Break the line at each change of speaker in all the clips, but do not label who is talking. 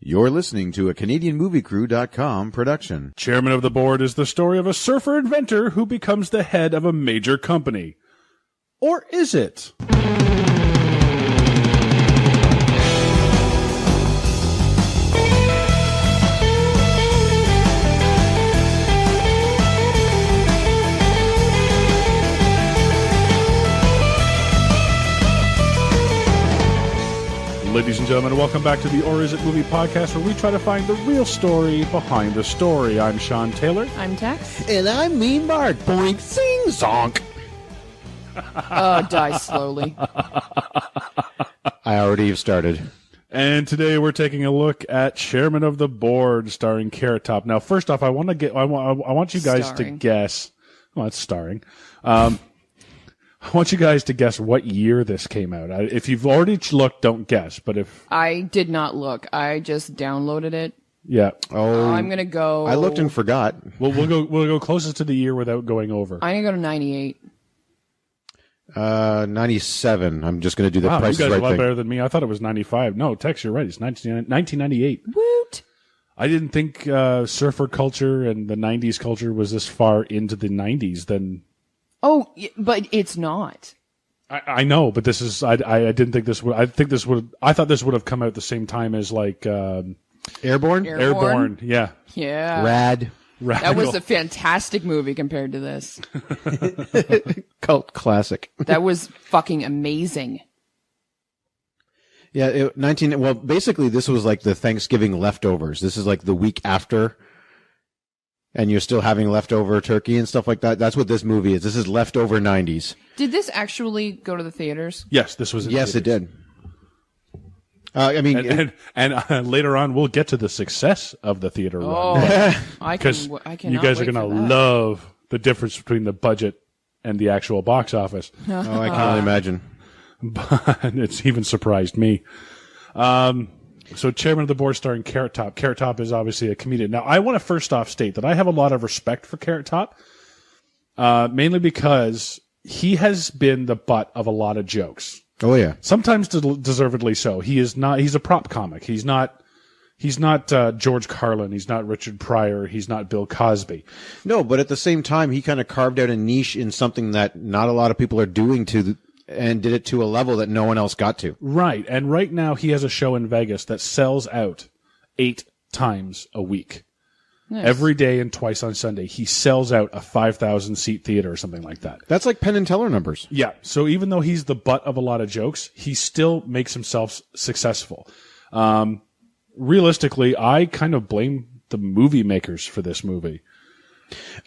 You're listening to a CanadianMovieCrew.com production.
Chairman of the Board is the story of a surfer inventor who becomes the head of a major company. Or is it? Ladies and gentlemen, welcome back to the Or Is It Movie Podcast, where we try to find the real story behind the story. I'm Sean Taylor.
I'm Tex.
And I'm Mean Bart. Boink, sing, zonk.
Die slowly.
I already have started.
And today we're taking a look at Chairman of the Board, starring Carrot Top. Now, first off, I want you guys to guess. Well, it's starring. I want you guys to guess what year this came out. If you've already looked, don't guess. But if
I did not look, I just downloaded it.
Yeah.
Oh,
I'm gonna go.
I looked and forgot.
We'll go closest to the year without going over.
I'm gonna go to 98.
97. I'm just going to do the Price
you guys
Right
are a lot
thing.
better than me. I thought it was 95. No, Tex, you're right. It's 1998.
Woot!
I didn't think surfer culture and the 90s culture was this far into the 90s. Then
Oh, but it's not.
I know, but this is. I didn't think this would. I thought this would have come out at the same time as like
Airborne?
Airborne. Yeah.
Yeah.
Rad.
That was a fantastic movie compared to this.
Cult classic.
That was fucking amazing.
Yeah, well, basically this was like the Thanksgiving leftovers. This is like the week after, and you're still having leftover turkey and stuff like that. That's what this movie is. This is leftover 90s.
Did this actually go to the theaters?
Yes, this was.
Yes, it did. I mean,
and later on we'll get to the success of the theater run.
Because
you guys are going to love the difference between the budget and the actual box office.
I can only imagine.
But it's even surprised me. So Chairman of the Board starring Carrot Top. Carrot Top is obviously a comedian. Now, I want to first off state that I have a lot of respect for Carrot Top, mainly because he has been the butt of a lot of jokes.
Oh, yeah.
Sometimes deservedly so. He's a prop comic. He's not George Carlin. He's not Richard Pryor. He's not Bill Cosby.
No, but at the same time, he kind of carved out a niche in something that not a lot of people are doing and did it to a level that no one else got to.
Right. And right now he has a show in Vegas that sells out 8 times a week.
Nice.
Every day and twice on Sunday. He sells out a 5,000 seat theater or something like that.
That's like Penn and Teller numbers.
Yeah. So even though he's the butt of a lot of jokes, he still makes himself successful. Realistically, I kind of blame the movie makers for this movie.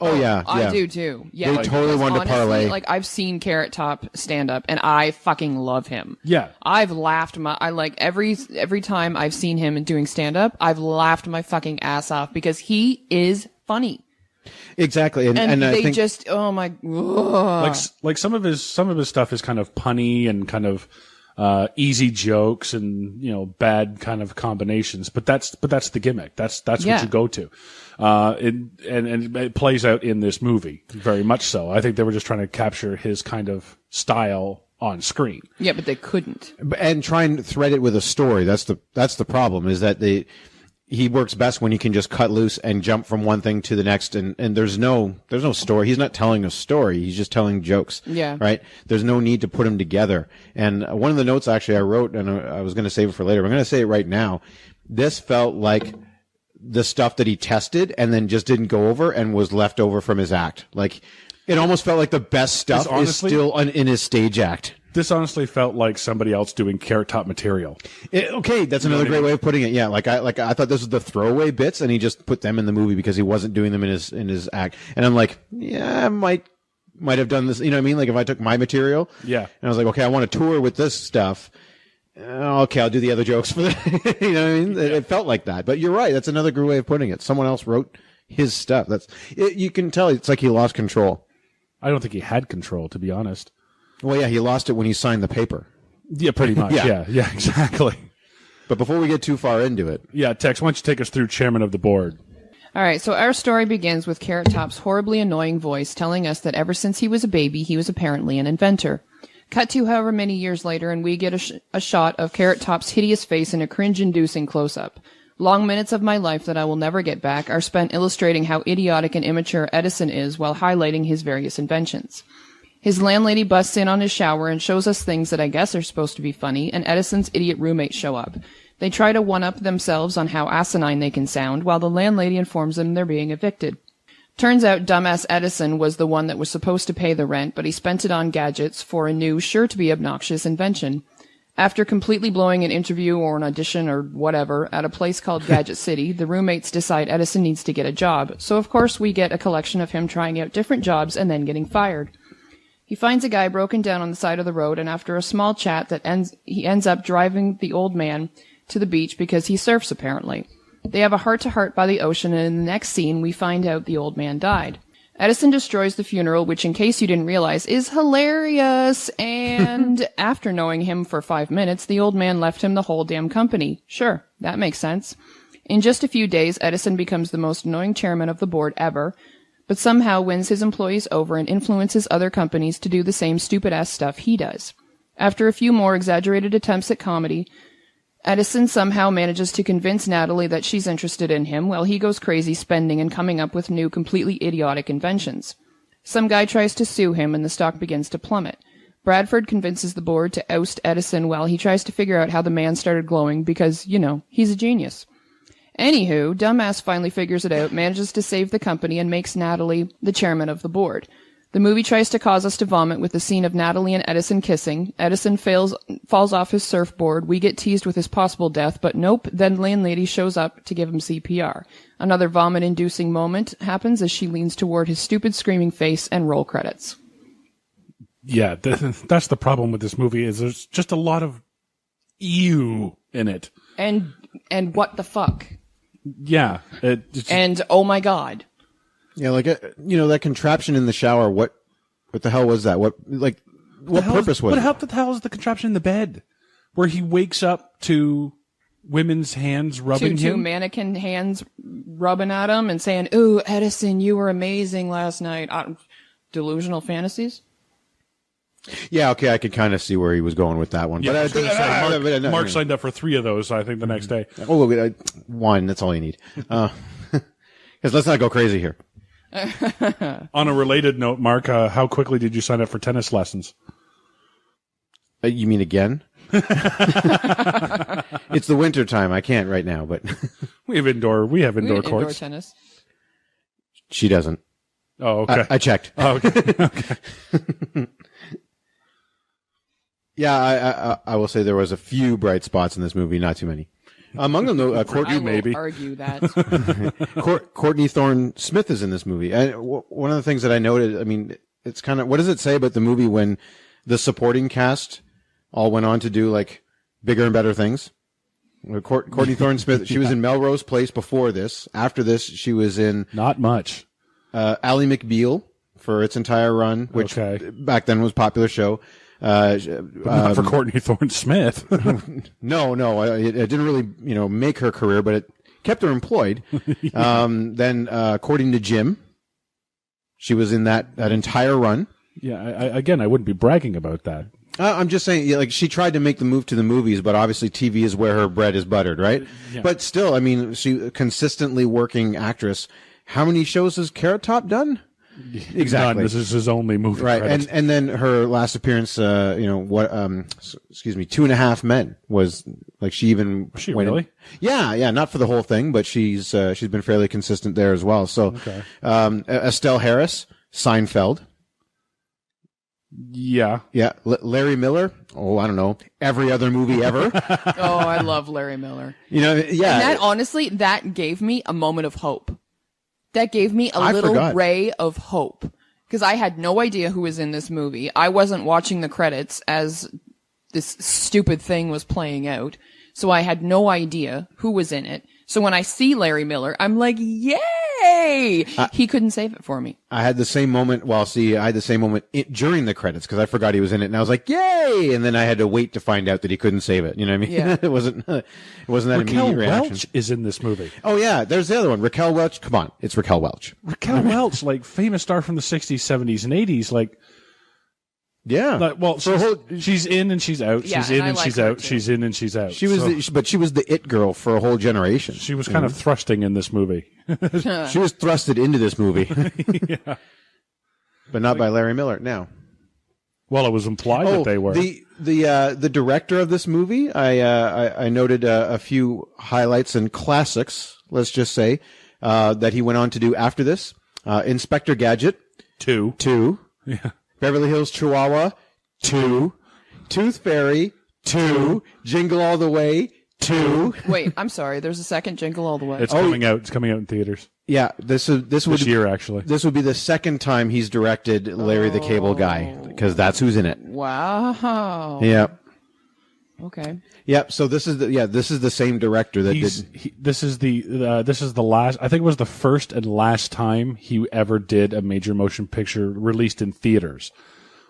Oh, yeah.
I do too. Yeah,
They totally wanted to parlay.
Like, I've seen Carrot Top stand up, and I fucking love him.
Yeah.
I've laughed every time I've seen him doing stand up, I've laughed my fucking ass off because he is funny.
Exactly. And
they
I think,
just, oh my, ugh.
Like some of his stuff is kind of punny and kind of easy jokes and bad kind of combinations, but that's the gimmick. That's what you go to. And it plays out in this movie very much so. I think they were just trying to capture his kind of style on screen.
Yeah, but they couldn't.
and try and thread it with a story. That's the problem, is that he works best when he can just cut loose and jump from one thing to the next, and there's no story. He's not telling a story. He's just telling jokes.
Yeah.
Right? There's no need to put them together. And one of the notes actually I wrote, and I was going to save it for later. I'm going to say it right now. This felt like the stuff that he tested and then just didn't go over and was left over from his act. Like, it almost felt like the best stuff is still in his stage act.
This honestly felt like somebody else doing Carrot Top material.
Okay, that's another great way of putting it. Yeah, like I thought this was the throwaway bits, and he just put them in the movie because he wasn't doing them in his act. And I'm like, yeah, I might have done this. You know what I mean? Like, if I took my material,
yeah,
and I was like, okay, I want to tour with this stuff. Okay, I'll do the other jokes for the. You know what I mean? Yeah. It felt like that, but you're right. That's another good way of putting it. Someone else wrote his stuff. You can tell it's like he lost control.
I don't think he had control, to be honest.
Well, yeah, he lost it when he signed the paper.
Yeah, pretty much. Yeah, exactly.
But before we get too far into it.
Yeah, Tex, why don't you take us through Chairman of the Board?
All right, so our story begins with Carrot Top's horribly annoying voice telling us that ever since he was a baby, he was apparently an inventor. Cut to however many years later, and we get a shot of Carrot Top's hideous face in a cringe-inducing close-up. Long minutes of my life that I will never get back are spent illustrating how idiotic and immature Edison is while highlighting his various inventions. His landlady busts in on his shower and shows us things that I guess are supposed to be funny, and Edison's idiot roommates show up. They try to one-up themselves on how asinine they can sound, while the landlady informs them they're being evicted. Turns out dumbass Edison was the one that was supposed to pay the rent, but he spent it on gadgets for a new, sure-to-be obnoxious invention. After completely blowing an interview or an audition or whatever at a place called Gadget City, the roommates decide Edison needs to get a job, so of course we get a collection of him trying out different jobs and then getting fired. He finds a guy broken down on the side of the road, and after a small chat he ends up driving the old man to the beach because he surfs apparently. They have a heart-to-heart by the ocean, and in the next scene we find out the old man died. Edison destroys the funeral, which, in case you didn't realize, is hilarious, and after knowing him for 5 minutes, the old man left him the whole damn company. Sure, that makes sense. In just a few days, Edison becomes the most annoying chairman of the board ever, but somehow wins his employees over and influences other companies to do the same stupid-ass stuff he does. After a few more exaggerated attempts at comedy, Edison somehow manages to convince Natalie that she's interested in him while he goes crazy spending and coming up with new, completely idiotic inventions. Some guy tries to sue him and the stock begins to plummet. Bradford convinces the board to oust Edison while he tries to figure out how the man started glowing because, he's a genius. Anywho, dumbass finally figures it out, manages to save the company, and makes Natalie the chairman of the board. The movie tries to cause us to vomit with the scene of Natalie and Edison kissing. Edison falls off his surfboard. We get teased with his possible death, but nope, then landlady shows up to give him CPR. Another vomit-inducing moment happens as she leans toward his stupid screaming face, and roll credits.
Yeah, that's the problem with this movie, is there's just a lot of ew in it.
And what the fuck?
Yeah.
And oh my god.
Yeah, like that contraption in the shower. What the hell was that? What purpose was it?
What the hell is the contraption in the bed, where he wakes up to women's hands rubbing him?
Two mannequin hands rubbing at him and saying, "Ooh, Edison, you were amazing last night." Delusional fantasies.
Yeah, okay, I could kind of see where he was going with that one.
Yeah,
but
I was going to say, Mark signed up for 3 of those, I think, the next day.
Oh, one. That's all you need. Because let's not go crazy here.
On a related note, Mark, how quickly did you sign up for tennis lessons?
You mean again? It's the winter time. I can't right now, but
we have indoor courts.
Indoor tennis.
She doesn't.
Oh, okay.
I checked.
Oh, okay. Okay.
Yeah, I will say there was a few bright spots in this movie, not too many. Among them, though,
I will argue that.
Courtney Thorne Smith is in this movie. And one of the things that I noted, I mean, it's kind of, what does it say about the movie when the supporting cast all went on to do like bigger and better things? Courtney Thorne Smith, she was in Melrose Place before this. After this, she was in
Not much.
Ally McBeal for its entire run, which back then was a popular show.
Not for Courtney Thorne Smith.
No, it didn't really, make her career, but it kept her employed. Then, according to Jim, she was in that entire run.
Yeah, I wouldn't be bragging about that.
I'm just saying, she tried to make the move to the movies, but obviously TV is where her bread is buttered, right?
Yeah.
But still, I mean, she consistently working actress. How many shows has Carrot Top done? Exactly.
None. This is his only movie.
Right.
Credits.
And then her last appearance, 2.5 Men was like she even
was she really?
Yeah, not for the whole thing, but she's been fairly consistent there as well. So, Estelle Harris, Seinfeld.
Yeah.
Larry Miller. Oh, I don't know. Every other movie ever.
Oh, I love Larry Miller.
Yeah.
And that honestly, that gave me a moment of hope. That gave me a little ray of hope. Because I had no idea who was in this movie. I wasn't watching the credits as this stupid thing was playing out. So I had no idea who was in it. So when I see Larry Miller, I'm like, yay! He couldn't save it for me.
I had the same moment. I had the same moment during the credits because I forgot he was in it, and I was like, "Yay!" And then I had to wait to find out that he couldn't save it. You know what I mean?
Yeah.
It wasn't that immediate reaction.
Raquel Welch is in this movie.
Oh yeah, there's the other one. Raquel Welch. Come on, it's Raquel Welch.
Raquel Welch, like famous star from the 60s, 70s, and 80s. Like,
Yeah.
Like, well, she's in and she's out.
Yeah,
She's in
and I
and
like
she's
her
out.
too.
She's in and she's out.
She was, but she was the it girl for a whole generation.
She was kind of thrusting in this movie.
She was thrusted into this movie,
Yeah.
but not by Larry Miller. Now,
Well, it was implied that they were.
the director of this movie. I noted a few highlights and classics. Let's just say that he went on to do after this: Inspector Gadget,
Two.
2,
Yeah.
Beverly Hills Chihuahua, 2, Tooth Fairy, 2, Jingle All the Way, 2.
Wait, I'm sorry. There's a second Jingle All the Way.
It's coming out. It's coming out in theaters
Yeah, this
this year, actually.
This would be the second time he's directed Larry the Cable Guy, because that's who's in it.
Wow.
Yeah.
Okay.
Yep. So this is the same director that did.
This is the last. I think it was the first and last time he ever did a major motion picture released in theaters.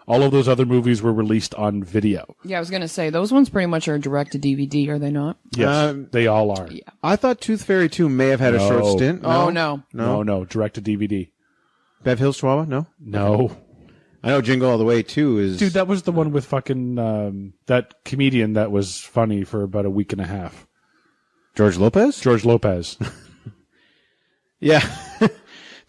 All of those other movies were released on video.
Yeah, I was gonna say those ones pretty much are direct to DVD, are they not?
Yes, they all are.
Yeah.
I thought Tooth Fairy 2 may have had a short
No.
stint.
Oh no.
No, direct to DVD.
Bev Hills Chihuahua? No.
No,
I know Jingle All the Way 2 is.
dude, that was the one with fucking that comedian that was funny for about a week and a half.
George Lopez?
George Lopez.
Yeah.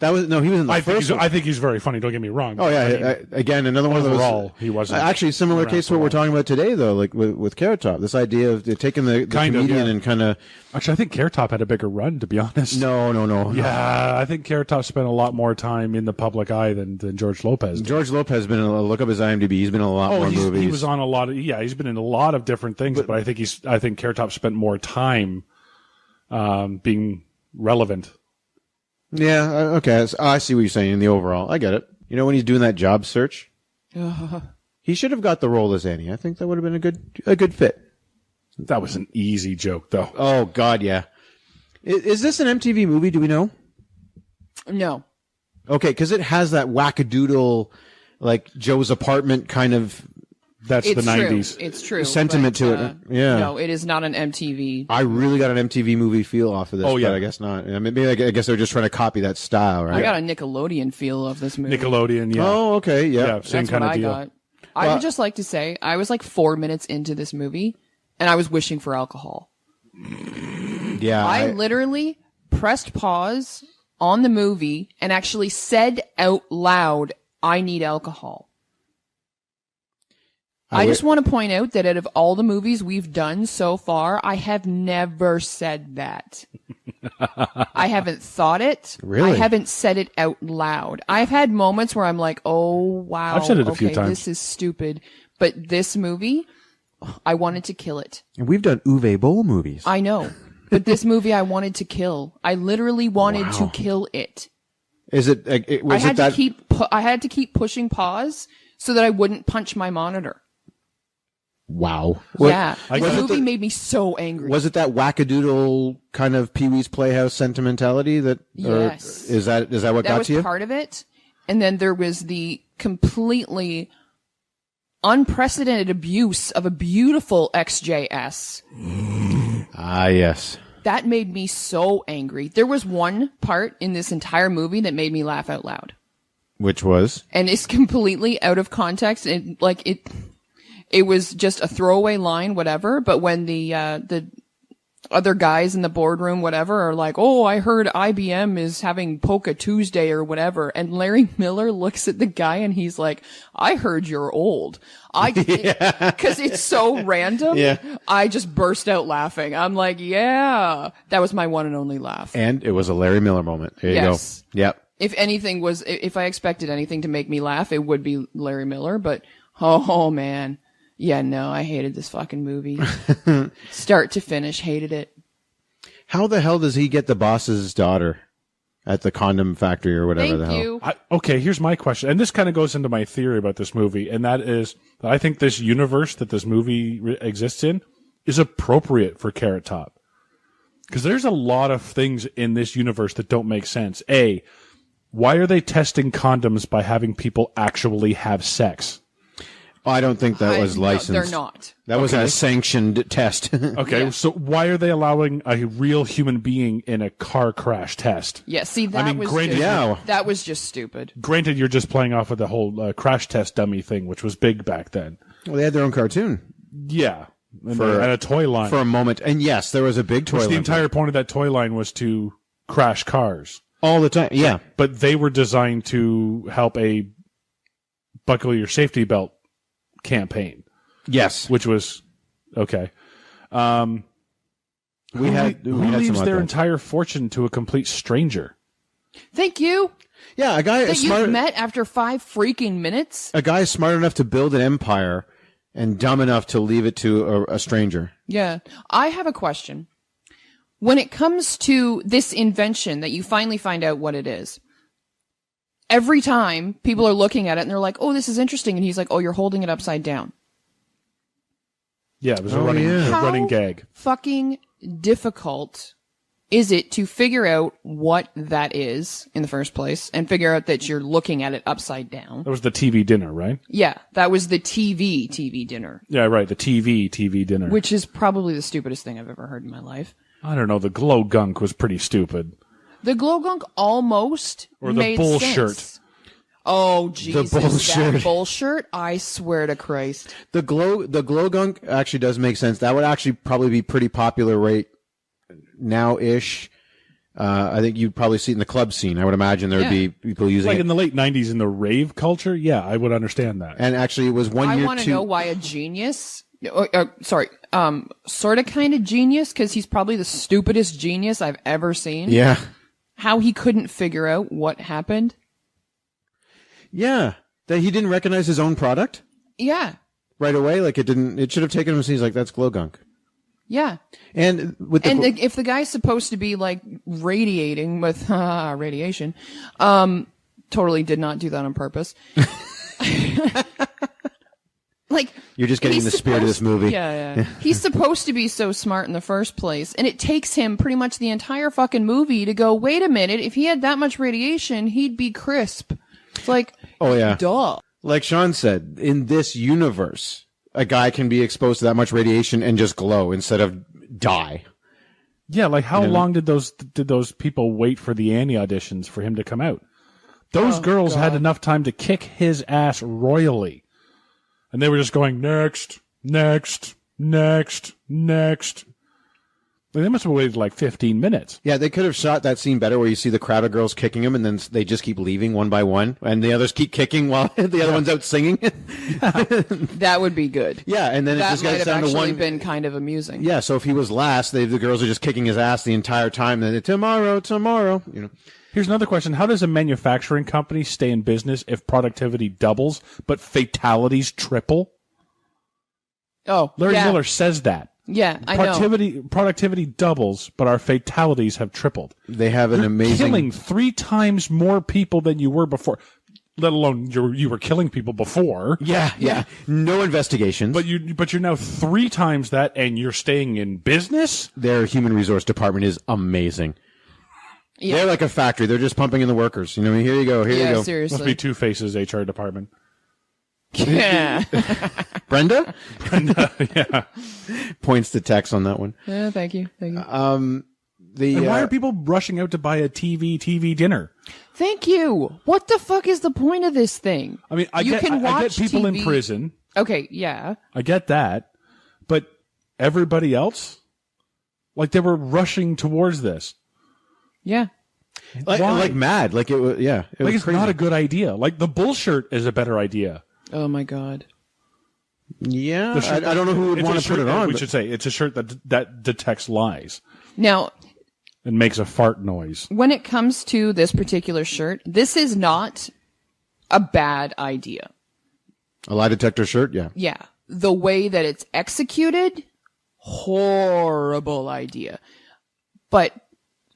That was he was in the first one.
I think he's very funny. Don't get me wrong.
Oh yeah, again another one of those.
Overall, he wasn't.
Actually, similar
around
case to
for
what we're
long.
talking about today, though, like with Carrot Top. This idea of taking the
Kind of,
comedian
yeah.
and kind of.
Actually, I think Carrot Top had a bigger run, to be honest.
No.
Yeah, I think Carrot Top spent a lot more time in the public eye than George Lopez did.
George Lopez has been in look up his IMDb. He's been in a lot more movies.
He was on a lot of he's been in a lot of different things, but I think Carrot Top spent more time being relevant.
Yeah. Okay. I see what you're saying in the overall. I get it. You know when he's doing that job search, he should have got the role as Annie. I think that would have been a good fit.
That was an easy joke, though.
Oh God, yeah. Is this an MTV movie? Do we know?
No.
Okay, because it has that wackadoodle, like Joe's Apartment kind of.
That's
It's
the
true.
90s.
It's true.
Sentiment
but,
to it. Yeah.
No, it is not an MTV.
I really got an MTV movie feel off of this.
Oh, yeah.
But I guess not. I mean, maybe I guess they're just trying to copy that style, right?
I got a Nickelodeon feel of this movie.
Nickelodeon, yeah.
Oh, okay, yeah.
Yeah, same
That's
kind
what
of
I
deal.
got. I would just like to say I was like 4 minutes into this movie, and I was wishing for alcohol.
Yeah.
I literally pressed pause on the movie and actually said out loud, "I need alcohol." I just want to point out that out of all the movies we've done so far, I have never said that. I haven't thought it.
Really?
I haven't said it out loud. I've had moments where I'm like, oh, wow.
I've said it a few
okay,
times.
This is stupid. But this movie, I wanted to kill it.
And we've done Uwe Boll movies.
I know. But this movie I wanted to kill. I literally wanted to kill it.
Is it?
I had to keep pushing pause so that I wouldn't punch my monitor.
Wow.
Yeah.
I
The
guess-
movie made me so angry.
Was it that wackadoodle kind of Pee-wee's Playhouse sentimentality that?
Yes.
Is that what
That
got
was
to you?
part of it. And then there was the completely unprecedented abuse of a beautiful XJS.
Ah, yes.
That made me so angry. There was one part in this entire movie that made me laugh out loud.
Which was?
And it's completely out of context. It was just a throwaway line, whatever. But when the other guys in the boardroom, whatever, are like, "Oh, I heard IBM is having Polka Tuesday or whatever," and Larry Miller looks at the guy and he's like, "I heard you're old." Because it's so random.
Yeah.
I just burst out laughing. I'm like, "Yeah, that was my one and only laugh."
And it was a Larry Miller moment. There you
Yes.
go. Yep.
If I expected anything to make me laugh, it would be Larry Miller. But oh man. Yeah, no, I hated this fucking movie. Start to finish, hated it.
How the hell does he get the boss's daughter at the condom factory or whatever the
Thank
hell?
you.
Okay, here's my question. And this kind of goes into my theory about this movie. And that is that I think this universe that this movie exists in is appropriate for Carrot Top. Because there's a lot of things in this universe that don't make sense. A, why are they testing condoms by having people actually have sex?
Oh, I don't think that was licensed.
No, they're not.
That was a sanctioned test.
Okay, so why are they allowing a real human being in a car crash test?
Yeah, see, that was
granted,
that was just stupid.
Granted, you're just playing off of the whole crash test dummy thing, which was big back then.
Well, they had their own cartoon.
Yeah. And a toy line.
For a moment. And yes, there was a big toy line.
The entire point of that toy line was to crash cars.
All the time, yeah.
But they were designed to help a buckle your safety belt campaign.
Yes.
Which was, okay.
Who
leaves their entire fortune to a complete stranger?
Thank you.
Yeah, a guy
that you've met after 5 freaking minutes.
A guy smart enough to build an empire and dumb enough to leave it to a stranger.
Yeah. I have a question. When it comes to this invention that you finally find out what it is, every time people are looking at it and they're like, oh, this is interesting. And he's like, oh, you're holding it upside down.
Yeah, it was a running gag.
Fucking difficult is it to figure out what that is in the first place and figure out that you're looking at it upside down?
That was the TV dinner, right?
Yeah, that was the TV dinner.
Yeah, right, the TV dinner.
Which is probably the stupidest thing I've ever heard in my life.
I don't know, the glow gunk was pretty stupid.
The glow gunk almost made
bull
sense.
shirt.
Oh, Jesus,
the
that bull shirt? I swear to Christ.
The glow gunk actually does make sense. That would actually probably be pretty popular right now-ish. I think you'd probably see it in the club scene. I would imagine there would be people using it.
Like in the late 90s in the rave culture? Yeah, I would understand that.
And actually, it was one year
I want to know why a genius... sort of kind of genius, because he's probably the stupidest genius I've ever seen.
Yeah.
How he couldn't figure out what happened.
Yeah. That he didn't recognize his own product?
Yeah.
Right away? Like it should have taken him, he's like, that's glow gunk.
Yeah.
And
if the guy's supposed to be like radiating with radiation, totally did not do that on purpose. Like,
you're just getting the spirit of this movie.
Yeah. He's supposed to be so smart in the first place, and it takes him pretty much the entire fucking movie to go, wait a minute, if he had that much radiation, he'd be crisp. It's like,
oh yeah,
duh.
Like Sean said, in this universe, a guy can be exposed to that much radiation and just glow instead of die.
Yeah, like how long did those people wait for the Annie auditions for him to come out? Those girls had enough time to kick his ass royally. And they were just going, next. Like, they must have waited like 15 minutes.
Yeah, they could have shot that scene better where you see the crowd of girls kicking him and then they just keep leaving one by one and the others keep kicking while the other one's out singing.
That would be good.
Yeah, and then it just gets down to one.
That might have actually been kind of amusing.
Yeah, so if he was last, the girls are just kicking his ass the entire time. Then tomorrow, you know.
Here's another question. How does a manufacturing company stay in business if productivity doubles, but fatalities triple?
Oh,
Larry Miller says that.
Yeah, I know.
Productivity doubles, but our fatalities have tripled.
They have an amazing...
killing 3 times more people than you were before, let alone you were killing people before.
Yeah. No investigations.
But you're now 3 times that, and you're staying in business?
Their human resource department is amazing. Yeah. They're like a factory. They're just pumping in the workers. You know, here you go. Here you go.
Seriously.
Must be Two-Face's HR department.
Yeah.
Brenda,
yeah.
Points to Tex on that one.
Yeah, thank you.
And why are people rushing out to buy a TV dinner?
Thank you. What the fuck is the point of this thing?
I mean, I get people
TV.
in prison.
Okay, yeah.
I get that. But everybody else? Like, they were rushing towards this.
Yeah.
Like mad. Like it was, yeah. It was
it's
crazy.
not a good idea. Like the bullshit is a better idea.
Oh my God.
Yeah. I don't know who would want to put it on.
We should say it's a shirt that detects lies.
Now.
And makes a fart noise.
When it comes to this particular shirt, this is not a bad idea.
A lie detector shirt? Yeah.
Yeah. The way that it's executed, horrible idea. But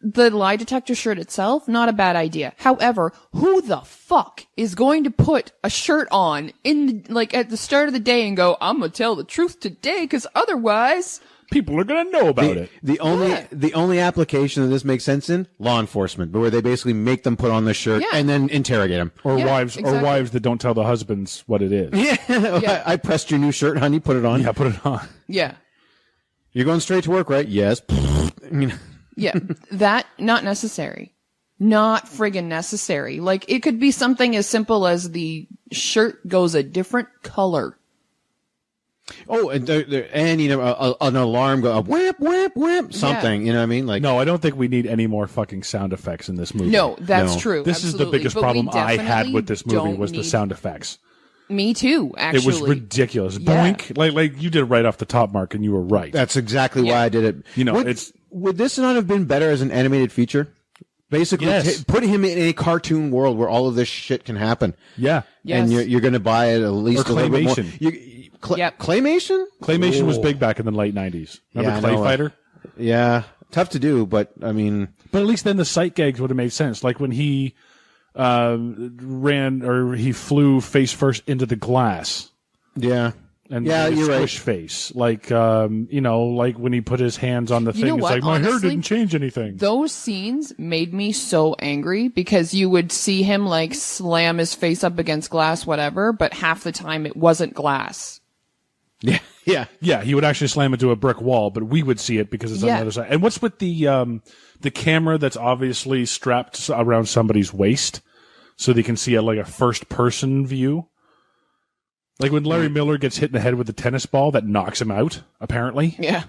the lie detector shirt itself, not a bad idea. However, who the fuck is going to put a shirt on at the start of the day and go, I'm gonna tell the truth today, because otherwise
People are going to know about it.
The only application that this makes sense in, law enforcement, but where they basically make them put on the shirt and then interrogate them.
Or wives that don't tell the husbands what it is.
Yeah. I pressed your new shirt, honey. Put it on.
Yeah, put it on.
Yeah.
You're going straight to work, right? Yes.
Yeah. That, not necessary. Not friggin' necessary. Like, it could be something as simple as the shirt goes a different color.
Oh, and an alarm go, wham, wham, wham, something. You know what I mean? Like,
no, I don't think we need any more fucking sound effects in this movie.
No, that's true.
This is the biggest problem I had with this movie was the sound effects.
Me too, actually.
It was ridiculous. Yeah. Boink. Like you did it right off the top, Mark, and you were right.
That's exactly why I did it.
You know,
would this not have been better as an animated feature? Basically, put him in a cartoon world where all of this shit can happen.
Yeah.
Yes.
And you're going to buy it at least
or
a little bit more.
Claymation? Claymation was big back in the late 90s. Remember Clay Fighter?
Yeah. Tough to do, but I mean...
But at least then the sight gags would have made sense. Like when he he flew face first into the glass.
Yeah.
And you're squish right. Face. Like, like when he put his hands on the thing, it's like, my hair didn't change anything.
Those scenes made me so angry because you would see him like slam his face up against glass, whatever, but half the time it wasn't glass.
Yeah. Yeah.
Yeah. He would actually slam into a brick wall, but we would see it because it's on the other side. And what's with the camera that's obviously strapped around somebody's waist so they can see a first person view? Like when Larry Miller gets hit in the head with a tennis ball, that knocks him out, apparently.
Yeah.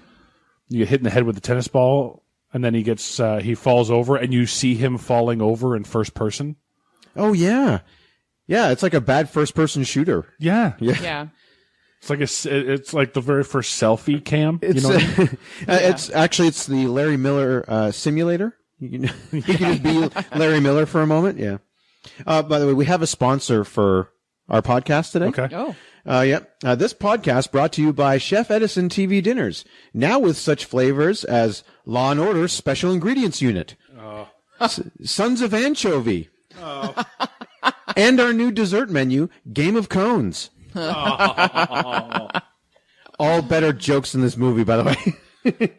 You get hit in the head with a tennis ball, and then he falls over, and you see him falling over in first person.
Oh, yeah. Yeah, it's like a bad first-person shooter.
Yeah.
Yeah.
Yeah.
It's like the very first selfie cam. You know what I mean?
It's the Larry Miller simulator. You can just be Larry Miller for a moment. Yeah. By the way, we have a sponsor for our podcast today.
Okay.
Oh.
This podcast brought to you by Chef Edison TV Dinners. Now with such flavors as Law and Order Special Ingredients Unit, Sons of Anchovy, and our new dessert menu, Game of Cones. All better jokes in this movie, by the way.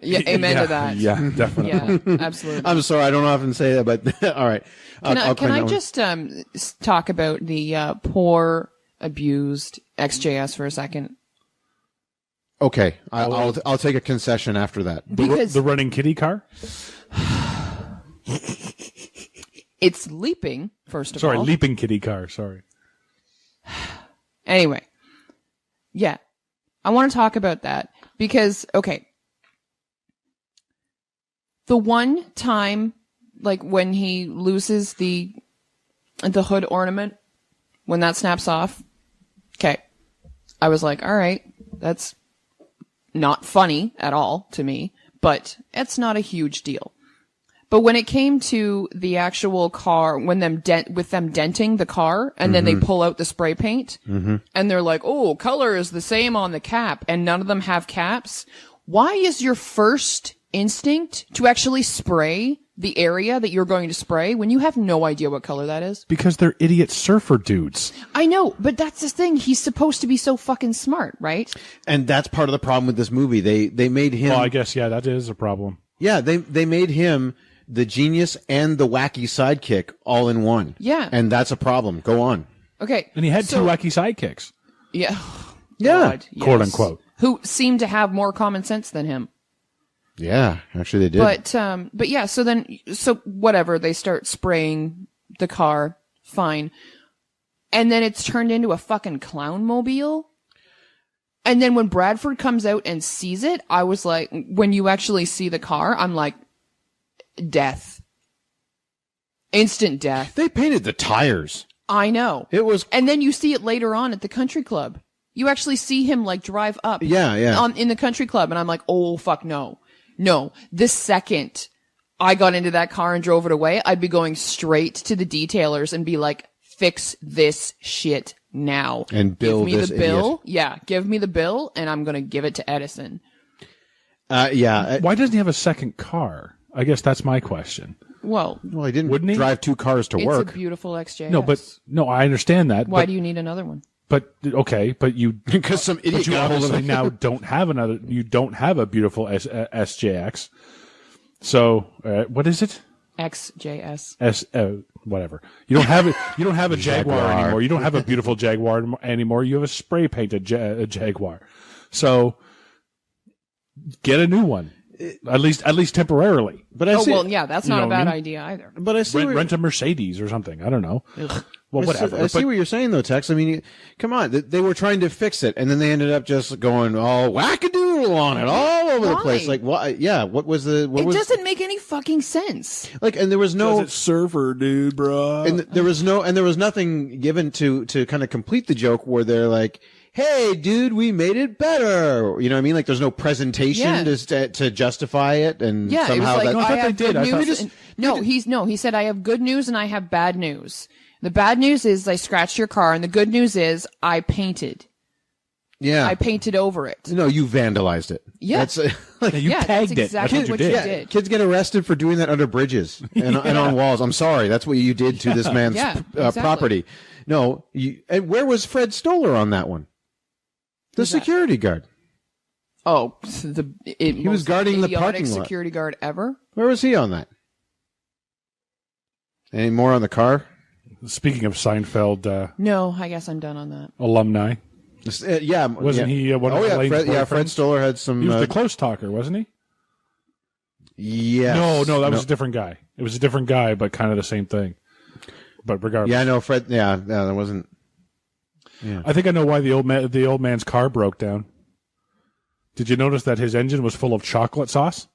Yeah, amen to that.
Yeah, definitely.
Yeah, absolutely.
I'm sorry, I don't often say that, but all right.
Can I just talk about the poor, abused XJS for a second?
Okay, I'll take a concession after that.
Because
the running kitty car?
It's leaping, first of all.
Sorry, leaping kitty car, sorry.
Anyway, yeah, I want to talk about that because, okay, the one time, like when he loses the hood ornament, when that snaps off, okay, I was like, all right, that's not funny at all to me, but it's not a huge deal. But when it came to the actual car, when with them denting the car, and then they pull out the spray paint, and they're like, "Oh, color is the same on the cap," and none of them have caps. Why is your first instinct to actually spray the area that you're going to spray when you have no idea what color that is?
Because they're idiot surfer dudes.
I know, but that's the thing. He's supposed to be so fucking smart, right?
And that's part of the problem with this movie. They made him.
Well, I guess that is a problem.
Yeah, they made him the genius and the wacky sidekick all in one.
Yeah.
And that's a problem. Go on.
Okay.
And he had two wacky sidekicks.
Yeah.
Yeah.
God, yes.
Quote unquote.
Who seemed to have more common sense than him.
Yeah, actually they did.
But yeah, so whatever, they start spraying the car, fine. And then it's turned into a fucking clown mobile. And then when Bradford comes out and sees it, I was like, when you actually see the car, I'm like, death. Instant death.
They painted the tires.
I know.
It was.
And then you see it later on at the country club. You actually see him like drive up.
Yeah.
In the country club. And I'm like, oh, fuck no. No. This second I got into that car and drove it away, I'd be going straight to the detailers and be like, fix this shit now.
And bill
give me
this
the bill.
idiot.
Yeah. Give me the bill and I'm going to give it to Edison.
Yeah.
Why doesn't he have a second car? I guess that's my question.
Well,
Well, he didn't
Wouldn't he?
drive two cars to work.
It's a beautiful XJ.
No, I understand that.
Why
but
do you need another one?
But okay, but you
because some idiot
but you
got hold of
obviously
it.
now don't have you don't have a beautiful SJX. So what is it?
XJS.
Whatever. You don't have it. You don't have a Jaguar
Jaguar.
anymore. You don't have a beautiful Jaguar anymore. You have a spray painted Jaguar. So get a new one, at least temporarily.
But I see,
that's
You
not
know
a
what I
bad
mean?
idea either.
but I see.
Rent a Mercedes or something. I don't know. Well, whatever.
I see
But
what you're saying, though, Tex. I mean, come on. They were trying to fix it, and then they ended up just going all wackadoodle on it, all over the
Why?
place. Like, what? Yeah, what was the? What
It
was
doesn't make any fucking sense.
like? And there was no.
it's surfer, dude, bro.
And there was nothing given to kind of complete the joke where they're like, "Hey, dude, we made it better." You know what I mean? Like, there's no presentation to justify it, and
Yeah,
somehow
it was like,
that.
I
thought
have
they did.
good
I thought-
news. He said, I have good news and I have bad news. The bad news is I scratched your car, and the good news is I painted.
Yeah,
I painted over it.
no, you vandalized it.
Yeah.
That's like,
you
Yeah,
tagged
that's
it.
exactly
That's
what
what you
you
did.
did.
kids get arrested for doing that under bridges and on walls. I'm sorry, that's what you did to this man's
Yeah, exactly.
property. No, and where was Fred Stoller on that one? The security guard.
Oh, he
was guarding the
idiotic
parking lot.
security guard ever.
Where was he on that? Any more on the car?
Speaking of Seinfeld
No, I guess I'm done on that.
alumni,
Yeah,
wasn't he one of
Oh yeah,
Elaine's
Fred
boyfriends?
Stoller had some.
He was the close talker, wasn't he?
Yes.
No, that was a different guy. It was a different guy, but kind of the same thing. But regardless,
Yeah, I know Fred. Yeah, that wasn't.
I think I know why the old man's car broke down. Did you notice that his engine was full of chocolate sauce?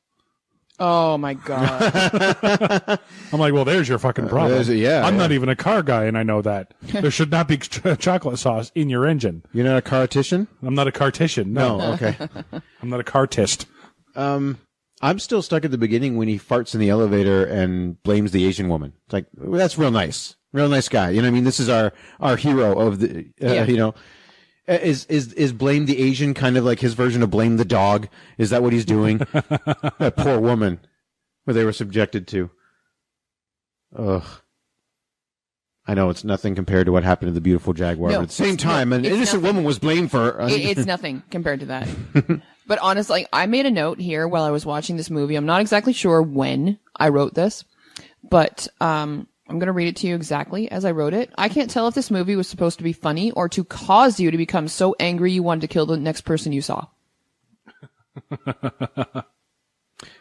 Oh my god!
I'm like, well, there's your fucking problem. I'm not
yeah.
even a car guy, and I know that. There should not be chocolate sauce in your engine.
You're not a cartician?
I'm not a cartician. No,
Okay.
I'm not a cartist.
I'm still stuck at the beginning when he farts in the elevator and blames the Asian woman. It's like, well, that's real nice. Real nice guy. You know what I mean? This is our hero of the, you know. Is blame the Asian kind of like his version of blame the dog? Is that what he's doing? That poor woman where they were subjected to. Ugh. I know it's nothing compared to what happened to the beautiful Jaguar,
No,
but at the same time, an
it's
innocent
nothing.
woman was blamed for.
It's nothing compared to that. But honestly, I made a note here while I was watching this movie. I'm not exactly sure when I wrote this, but I'm going to read it to you exactly as I wrote it. I can't tell if this movie was supposed to be funny or to cause you to become so angry you wanted to kill the next person you saw.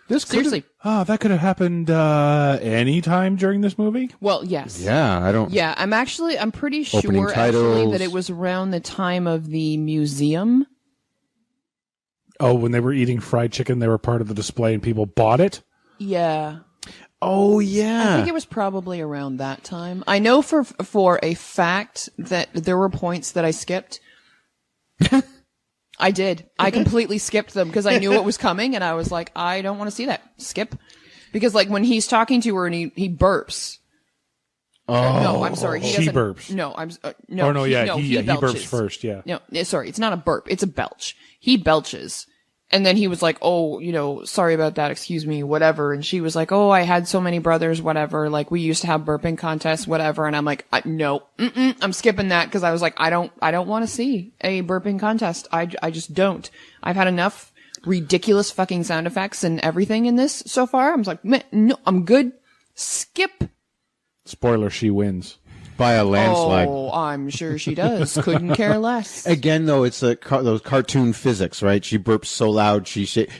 Seriously.
Oh, that could have happened any time during this movie.
Well, yes.
Yeah, I don't.
Yeah, I'm pretty
Opening
sure actually
titles.
that it was around the time of the museum.
Oh, when they were eating fried chicken, they were part of the display, and people bought it.
Yeah.
Oh
I
yeah.
think it was probably around that time. I know for a fact that there were points that I skipped. I did. I completely skipped them because I knew what was coming, and I was like, I don't want to see that. Skip. Because like when he's talking to her and he burps.
Oh,
No, I'm sorry. He
She
doesn't.
burps.
No, I'm no.
Oh no, he
belches.
burps first. Yeah.
No, sorry, it's not a burp. It's a belch. He belches. And then he was like, oh, sorry about that. Excuse me, whatever. And she was like, oh, I had so many brothers, whatever. Like we used to have burping contests, whatever. And I'm like, no, I'm skipping that because I was like, I don't want to see a burping contest. I just don't. I've had enough ridiculous fucking sound effects and everything in this so far. I'm like, no, I'm good. Skip.
Spoiler: she wins.
by a landslide.
Oh, I'm sure she does. Couldn't care less.
Again, though, it's those cartoon physics, right? She burps so loud,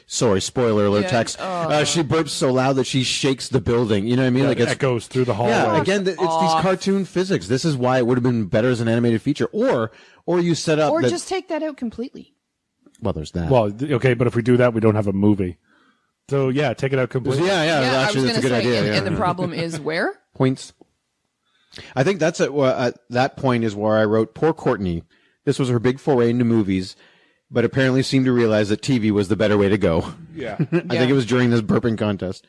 sorry, spoiler alert,
Yeah,
text. She burps so loud that she shakes the building. You know what I mean?
Like it echoes through the hallway.
Yeah, again, it's these cartoon physics. This is why it would have been better as an animated feature. Or you set up
Or
that,
just take that out completely.
well, there's that.
Well, okay, but if we do that, we don't have a movie. So yeah, take it out completely.
yeah,
I
actually,
was
that's a
going to
good
say,
idea.
and the problem is where?
Points. I think that's at that point is where I wrote, poor Courtney. This was her big foray into movies, but apparently seemed to realize that TV was the better way to go.
Yeah.
I think it was during this burping contest.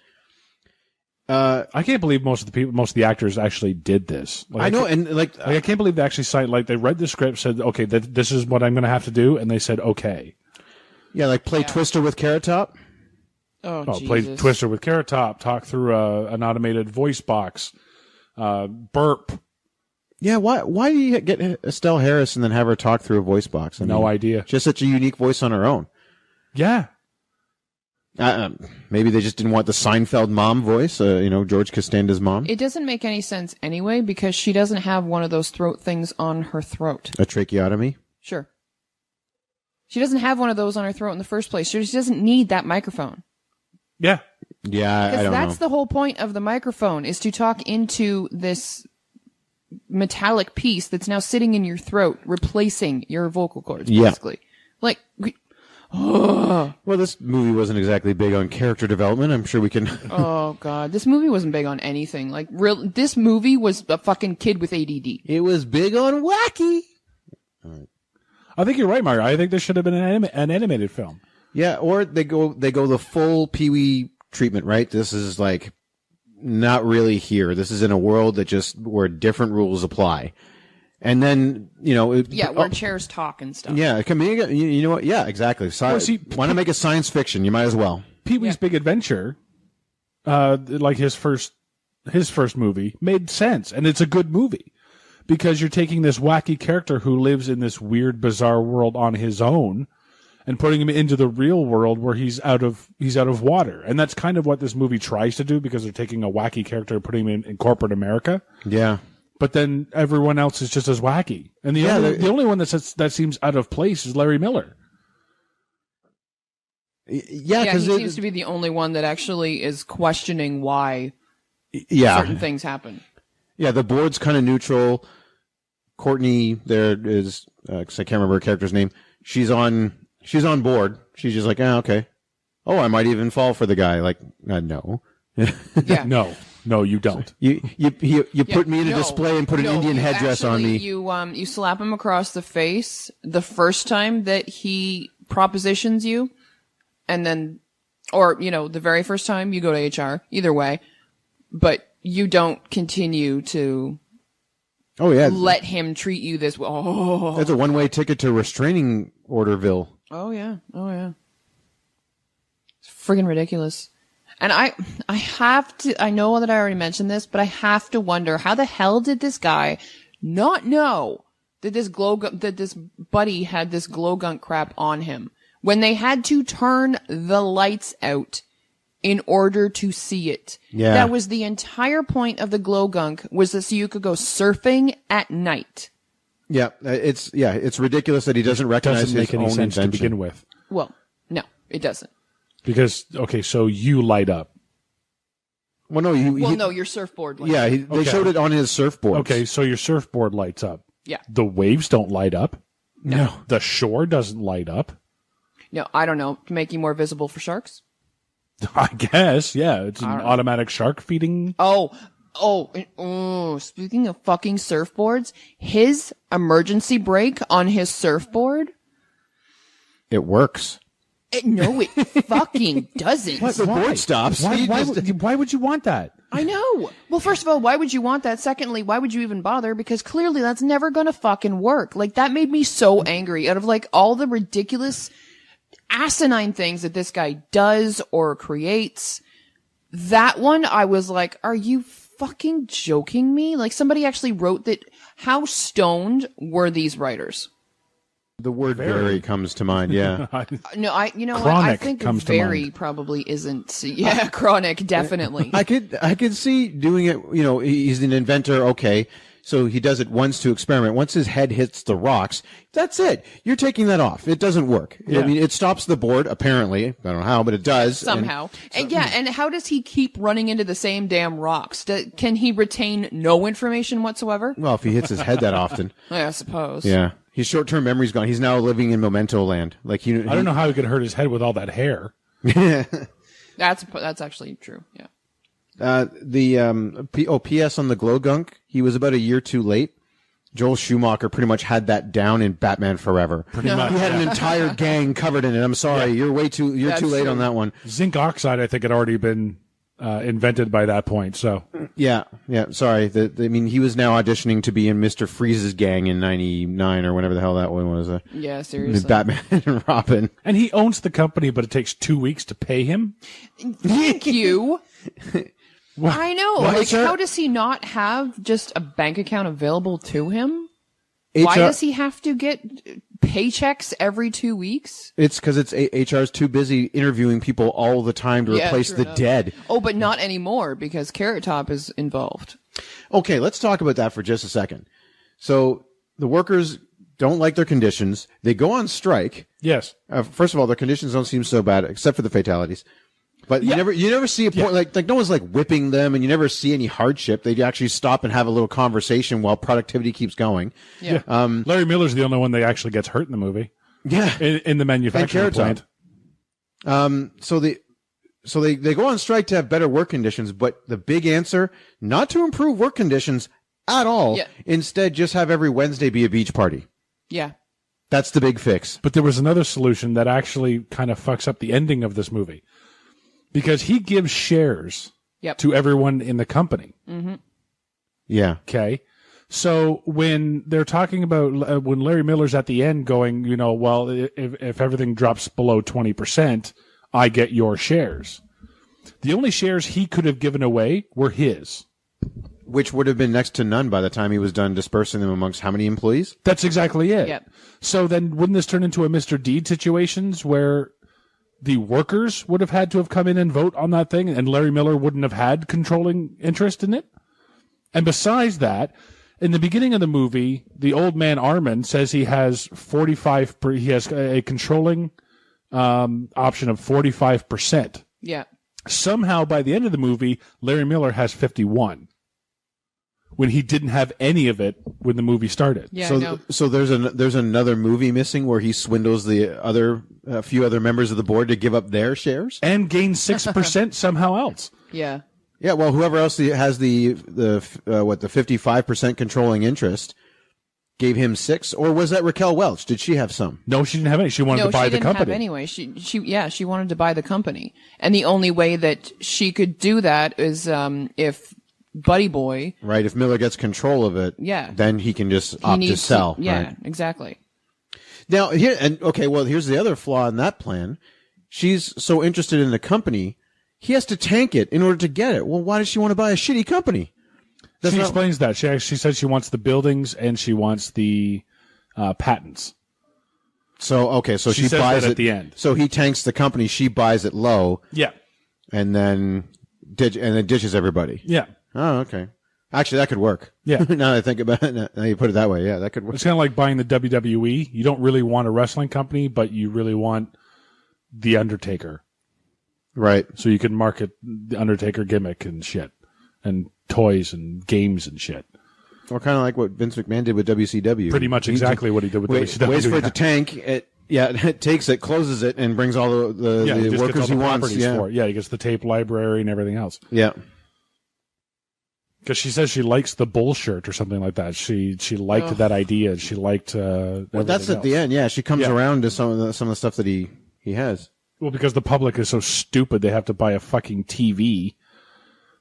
I can't believe most of the actors actually did this.
I know, and
I can't believe they actually they read the script, said, okay, this is what I'm going to have to do, and they said, okay.
yeah, play Twister with Carrot Top.
Oh,
Play
Jesus.
Twister with Carrot Top, talk through an automated voice box, burp.
Yeah, why do you get Estelle Harris and then have her talk through a voice box?
No idea.
She has such a unique voice on her own.
Yeah.
Maybe they just didn't want the Seinfeld mom voice, George Costanza's mom.
It doesn't make any sense anyway because she doesn't have one of those throat things on her throat.
A tracheotomy?
Sure. She doesn't have one of those on her throat in the first place. She just doesn't need that microphone.
Yeah.
Yeah, I don't know.
That's the whole point of the microphone, is to talk into this metallic piece that's now sitting in your throat, replacing your vocal cords, basically. Like...
Well, this movie wasn't exactly big on character development. I'm sure we can.
Oh God, this movie wasn't big on anything. Like, this movie was a fucking kid with ADD.
It was big on wacky.
I think you're right, Mario. I think this should have been an animated film.
Yeah, or they go the full Pee-wee treatment, right? This is like not really here. This is in a world that where different rules apply. And then,
where chairs talk and stuff.
Yeah, you know what? Yeah, exactly. Want to make a science fiction? You might as well.
Pee-wee's Big Adventure, like his first movie, made sense, and it's a good movie because you're taking this wacky character who lives in this weird, bizarre world on his own, and putting him into the real world where he's out of water, and that's kind of what this movie tries to do because they're taking a wacky character and putting him in corporate America.
Yeah.
But then everyone else is just as wacky. And the only one that seems out of place is Larry Miller.
Yeah,
he seems to be the only one that actually is questioning why certain things happen.
Yeah, the board's kind of neutral. Courtney, there is, 'cause I can't remember her character's name. She's on board. She's just like, okay. Oh, I might even fall for the guy. Like, no.
Yeah.
No, you don't.
You put me in a display and put an Indian headdress on me.
You slap him across the face the first time that he propositions you, and then, or the very first time you go to HR. Either way, but you don't continue to.
Oh yeah.
Let him treat you this way. Oh.
That's a one-way ticket to restraining orderville.
Oh yeah. It's friggin' ridiculous. And I know that I already mentioned this, but I have to wonder, how the hell did this guy not know that this buddy had this glow gunk crap on him when they had to turn the lights out in order to see it?
Yeah.
That was the entire point of the glow gunk, was that so you could go surfing at night.
Yeah, it's ridiculous that he doesn't recognize his own invention
to begin with.
Well, no, it doesn't.
Because, okay, so you light up.
Well, no,
your surfboard lights up.
Yeah, they showed it on his surfboard.
Okay, so your surfboard lights up.
Yeah.
The waves don't light up.
No.
The shore doesn't light up.
No, I don't know. To make you more visible for sharks?
I guess, yeah. It's an automatic shark feeding.
Oh, speaking of fucking surfboards, his emergency brake on his surfboard?
It works.
No, it fucking doesn't.
What? The board stops.
Why would you want that?
I know. Well, first of all, why would you want that? Secondly, why would you even bother? Because clearly that's never gonna fucking work. Like, that made me so angry. Out of like all the ridiculous, asinine things that this guy does or creates, that one I was like, are you fucking joking me? Like, somebody actually wrote that. How stoned were these writers?
The word very comes to mind, yeah.
No, I think very probably isn't. Yeah, chronic, definitely.
I could see doing it, he's an inventor, okay. So he does it once to experiment. Once his head hits the rocks, that's it. You're taking that off. It doesn't work. Yeah. I mean, it stops the board, apparently. I don't know how, but it does.
Somehow. And how does he keep running into the same damn rocks? Can he retain no information whatsoever?
Well, if he hits his head that often.
I suppose.
Yeah. His short-term memory's gone. He's now living in memento land. I
don't know how he could hurt his head with all that hair.
That's actually true. Yeah.
P.S. on the glow gunk, he was about a year too late. Joel Schumacher pretty much had that down in Batman Forever. Pretty much. He had an entire gang covered in it. I'm sorry, you're too late on that one.
Zinc oxide, I think, had already been invented by that point. So
yeah. Sorry. He was now auditioning to be in Mr. Freeze's gang in '99 or whenever the hell that one was.
Yeah, seriously.
Batman and Robin.
And he owns the company, but it takes 2 weeks to pay him.
Thank you. I know.
Why
Like,
is there-
how does he not have just a bank account available to him? Why does he have to get paychecks every 2 weeks?
It's because HR's too busy interviewing people all the time to replace
true
the
enough.
dead.
Oh, but not anymore because Carrot Top is involved.
Okay, let's talk about that for just a second. So the workers don't like their conditions. They go on strike.
Yes.
First of all, their conditions don't seem so bad, except for the fatalities. But you never see a point like no one's like whipping them, and you never see any hardship. They actually stop and have a little conversation while productivity keeps going.
Yeah.
Larry Miller's the only one that actually gets hurt in the movie.
Yeah.
In the manufacturing plant.
So they go on strike to have better work conditions, but the big answer, not to improve work conditions at all.
Yeah.
Instead, just have every Wednesday be a beach party.
Yeah.
That's the big fix.
But there was another solution that actually kind of fucks up the ending of this movie. Because he gives shares to everyone in the company.
Mm-hmm.
Yeah.
Okay. So when they're talking about when Larry Miller's at the end going, well, if everything drops below 20%, I get your shares. The only shares he could have given away were his.
Which would have been next to none by the time he was done dispersing them amongst how many employees?
That's exactly it.
Yep.
So then wouldn't this turn into a Mr. Deed situations where the workers would have had to have come in and vote on that thing, and Larry Miller wouldn't have had controlling interest in it? And besides that, in the beginning of the movie, the old man Armin says he has he has a controlling option of 45%.
Yeah.
Somehow, by the end of the movie, Larry Miller has 51. When he didn't have any of it when the movie started.
Yeah, I know.
So there's another movie missing where he swindles a few other members of the board to give up their shares
and gain 6% somehow else.
Yeah.
Yeah, well, whoever else has the 55% controlling interest gave him 6, or was that Raquel Welch? Did she have some?
No, she didn't have any. She wanted to buy the company.
Have anyway. She wanted to buy the company, and the only way that she could do that is if Buddy Boy.
Right, if Miller gets control of it, then he can just opt to sell. Right?
Exactly.
Now, here's the other flaw in that plan. She's so interested in the company, he has to tank it in order to get it. Well, why does she want to buy a shitty company?
She explains that. She said she wants the buildings and she wants the patents.
So she buys
it
it
at the end.
So he tanks the company, she buys it low.
Yeah.
And then ditches everybody.
Yeah.
Oh, okay. Actually, that could work.
Yeah.
Now that I think about it, now you put it that way, yeah, that could work.
It's kind of like buying the WWE. You don't really want a wrestling company, but you really want the Undertaker.
Right.
So you can market the Undertaker gimmick and shit, and toys and games and shit.
Or kind of like what Vince McMahon did with WCW.
Pretty much exactly what he did with WCW.
Waits for it to tank. It takes it, closes it, and brings all the workers he wants.
For it. Yeah, he gets the tape library and everything else.
Yeah.
Because she says she likes the bull shirt or something like that. She liked that idea. She liked. Well,
that's at the end. Yeah, she comes around to some of the stuff that he has.
Well, because the public is so stupid, they have to buy a fucking TV.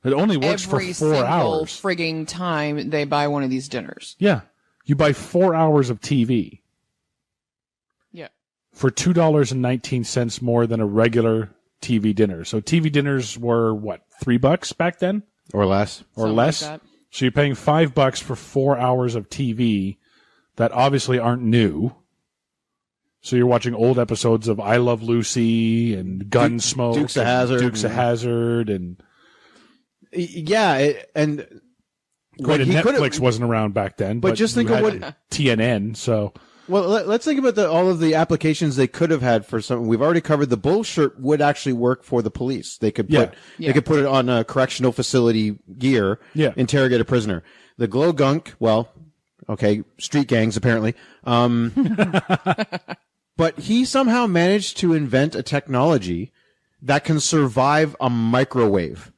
It only works for 4 hours.
Frigging time they buy one of these dinners.
Yeah, you buy 4 hours of TV.
Yeah.
For $2.19 more than a regular TV dinner. So TV dinners were what, $3 back then?
Or less.
Or less.
Like that.
So you're paying $5 for 4 hours of TV that obviously aren't new. So you're watching old episodes of I Love Lucy and Gunsmoke.
Dukes of Hazzard.
Dukes of Hazzard and...
Yeah,
Netflix wasn't around back then. But
just think of what...
TNN, so...
Well, let's think about all of the applications they could have had for something. We've already covered the bull shirt would actually work for the police. They could put it on a correctional facility gear, interrogate a prisoner. The glow gunk, well, okay, street gangs apparently. But he somehow managed to invent a technology that can survive a microwave.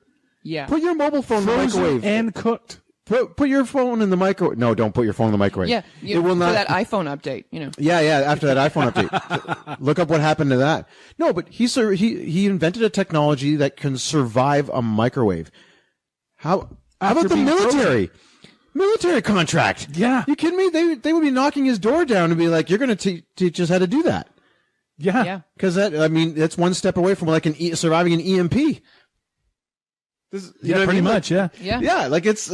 Yeah.
Put your mobile phone in the microwave
and cooked.
Put your phone in the microwave. No, don't put your phone in the microwave.
Yeah,
it will not.
For that iPhone update,
Yeah, after that iPhone update. Look up what happened to that. No, but he invented a technology that can survive a microwave. How about the military? Frozen. Military contract.
Yeah.
You kidding me? They would be knocking his door down and be like, "You're going to teach us how to do that."
Yeah.
Because that's one step away from like surviving an EMP. This,
Yeah, pretty much. Yeah.
Yeah.
Yeah, like it's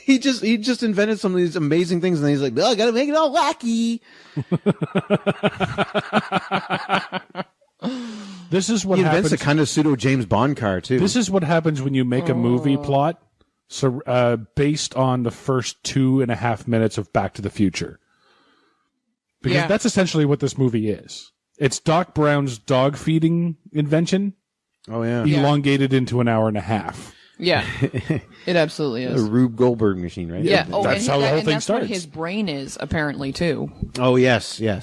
he just invented some of these amazing things, and he's like, "Oh, I gotta make it all wacky."
This is what
He invents
happens.
a kind of pseudo James Bond car too.
This is what happens when you make a movie plot based on the first 2.5 minutes of Back to the Future. Because that's essentially what this movie is. It's Doc Brown's dog feeding invention
oh yeah,
elongated into an hour and a half.
Yeah. It absolutely
a
is.
Rube Goldberg machine, right?
Yeah. Oh,
That's
and
how the whole
and
thing
that's
starts.
what his brain is, apparently, too.
Oh yes, yeah.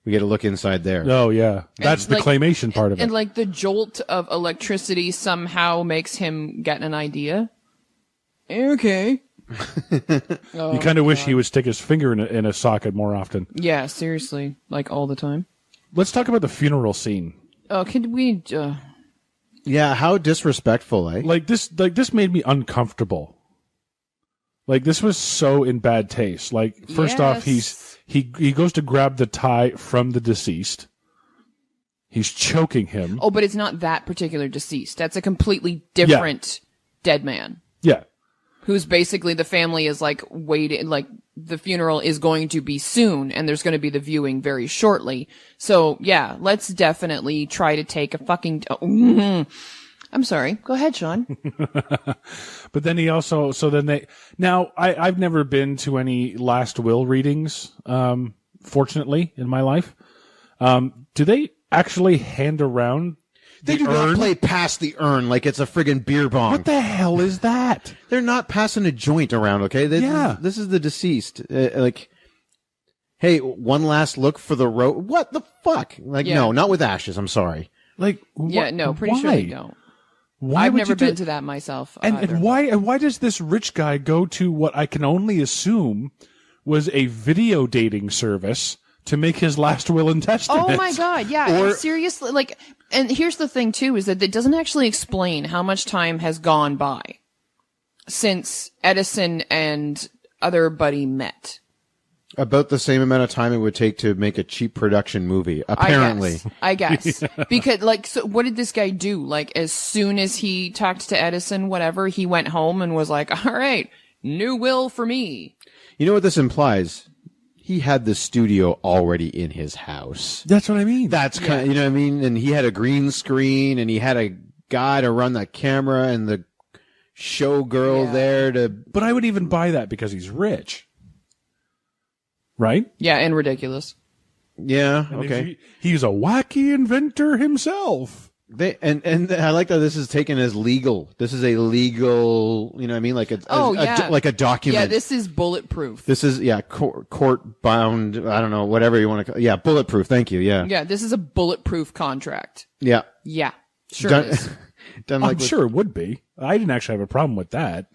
We get a look inside there.
Oh, yeah. That's the
like-
claymation part of it.
And, like, the jolt of electricity somehow makes him get an idea. Okay.
You kind of wish he would stick his finger in a socket more often.
Yeah, seriously. Like, all the time.
Let's talk about the funeral scene.
Oh, could we...
Yeah, how disrespectful, eh?
Like this made me uncomfortable. Like this was so in bad taste. Like first off, he goes to grab the tie from the deceased. He's choking him.
Oh, but it's not that particular deceased. That's a completely different dead man.
Yeah.
Who's basically the family is like waiting, like the funeral is going to be soon and there's going to be the viewing very shortly. So yeah, let's definitely try to take a fucking, I'm sorry. Go ahead, Sean.
But then he also, I've never been to any last will readings, fortunately in my life. Do they actually hand around
They do not play past the urn like it's a friggin' beer bong.
What the hell is that?
They're not passing a joint around, okay? This is the deceased. Like, hey, one last look for the road. What the fuck? Like, no, not with ashes. I'm sorry.
Like,
yeah, no, pretty sure they don't.
Why
I've
would
never
you do
been
it?
to that myself.
And
either.
why does this rich guy go to what I can only assume was a video dating service to make his last will and testament?
Oh my god, yeah. And seriously, like, and here's the thing too, is that it doesn't actually explain how much time has gone by since Edison and other buddy met.
About the same amount of time it would take to make a cheap production movie, apparently.
I guess. Because, like, so what did this guy do? Like, as soon as he talked to Edison, whatever, he went home and was like, all right, new will for me.
You know what this implies? He had the studio already in his house.
That's what I mean.
That's kind of, you know what I mean? And he had a green screen and he had a guy to run the camera and the showgirl there to...
But I would even buy that because he's rich. Right?
Yeah, and ridiculous.
Yeah,
And
okay.
He's a wacky inventor himself.
And I like that this is taken as legal. This is a legal, you know what I mean? Like like a document.
Yeah, this is bulletproof.
This is, court bound, I don't know, whatever you want to call it. Yeah, bulletproof. Thank you. Yeah.
Yeah, this is a bulletproof contract.
Yeah.
Yeah, sure
Done,
it is.
done
I'm sure it would be. I didn't actually have a problem with that.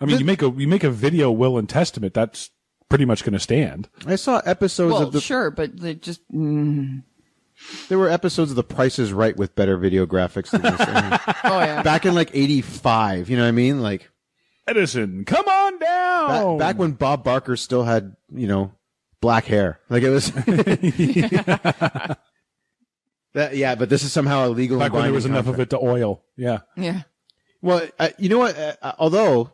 I mean, you make a video will and testament, that's pretty much going to stand.
I saw episodes
Well,
of the...
sure, but they just...
There were episodes of The Price is Right with better video graphics than this.
Oh, yeah.
Back in like 85, you know what I mean? Like
Edison, come on down.
back when Bob Barker still had, black hair. Like it was but this is somehow illegal.
Back when there was enough of it to oil. Yeah.
Yeah.
Well, you know what? Although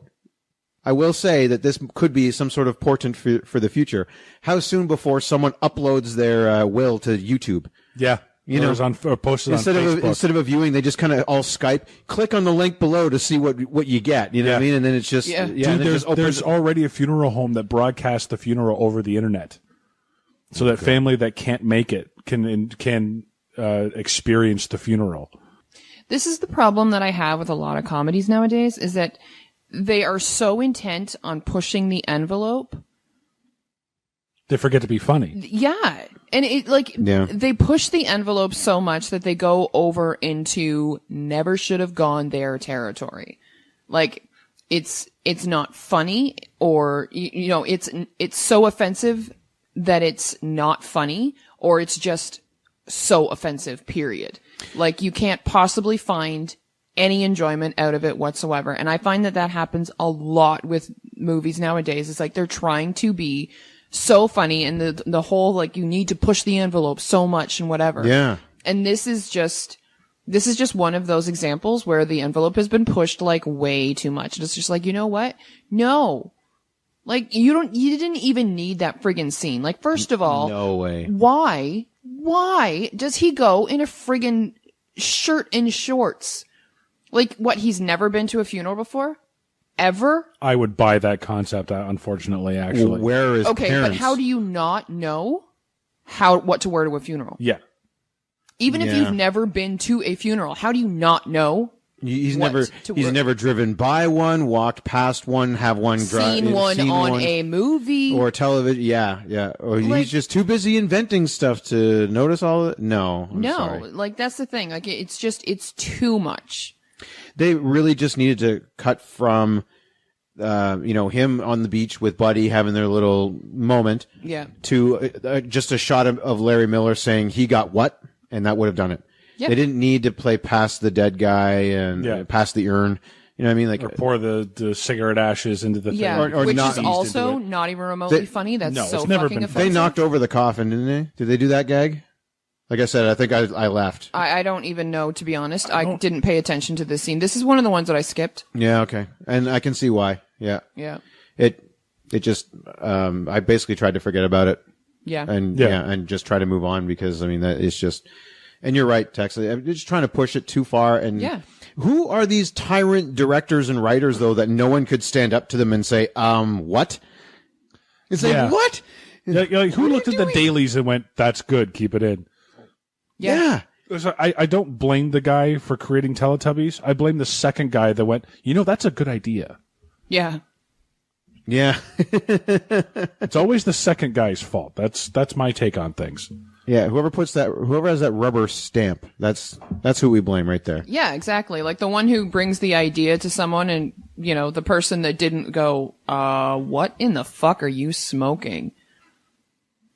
I will say that this could be some sort of portent for the future. How soon before someone uploads their will to YouTube?
Yeah. Or posted on Facebook.
Instead of a viewing, they just kind of all Skype. Click on the link below to see what you get. You know what I mean? And then it's just
Dude, there's already a funeral home that broadcasts the funeral over the internet, so that family that can't make it can experience the funeral.
This is the problem that I have with a lot of comedies nowadays, is that they are so intent on pushing the envelope.
They forget to be funny.
Yeah. And they push the envelope so much that they go over into never should have gone there territory. Like, it's not funny, or, it's so offensive that it's not funny, or it's just so offensive, period. Like, you can't possibly find any enjoyment out of it whatsoever. And I find that happens a lot with movies nowadays. It's like they're trying to be so funny, and the whole, like, you need to push the envelope so much and whatever.
Yeah.
And this is just This is just one of those examples where the envelope has been pushed like way too much. It's just like, you know what? No. Like, you didn't even need that friggin' scene. Like, first of all,
no way.
Why does he go in a friggin' shirt and shorts? Like, what, he's never been to a funeral before? Ever?
I would buy that concept, unfortunately, actually.
Where is
Okay,
parents?
but how do you not know what to wear to a funeral?
Yeah.
Even if
Yeah.
you've never been to a funeral, how do you not know?
He's
what
never
to
he's
wear?
never driven by one, walked past one, have one
Seen one on a movie.
or television. Yeah. Or
Like-
he's just too busy inventing stuff to notice all of it. No, I'm
no,
sorry.
like that's the thing. Like it's too much.
They really just needed to cut from, him on the beach with Buddy having their little moment
Yeah.
to just a shot of Larry Miller saying he got what, and that would have done it.
Yeah.
They didn't need to play past the dead guy and
Yeah.
past the urn. You know what I mean? Like
Or pour the cigarette ashes into the
Yeah,
thing.
or
which
not
is
eased
also
into it.
not even remotely
They-
funny. That's
No,
so
it's never
fucking
been
offensive.
They knocked over the coffin, didn't they? Did they do that gag? Like I said, I think I laughed.
I don't even know, to be honest. I didn't pay attention to this scene. This is one of the ones that I skipped.
Yeah, okay. And I can see why. Yeah.
Yeah.
It just I basically tried to forget about it
Yeah.
and
Yeah.
and just try to move on because I mean that is just, and you're right, Tex. I'm just trying to push it too far. And
Yeah.
who are these tyrant directors and writers though that no one could stand up to them and say, what? It's like,
Yeah.
what?
Like, who looked at the dailies and went, "That's good, keep it in"?
Yeah.
So I don't blame the guy for creating Teletubbies. I blame the second guy that went, "That's a good idea."
Yeah.
Yeah.
It's always the second guy's fault. That's my take on things.
Yeah. Whoever has that rubber stamp, that's who we blame right there.
Yeah, exactly. Like the one who brings the idea to someone and, the person that didn't go, what in the fuck are you smoking?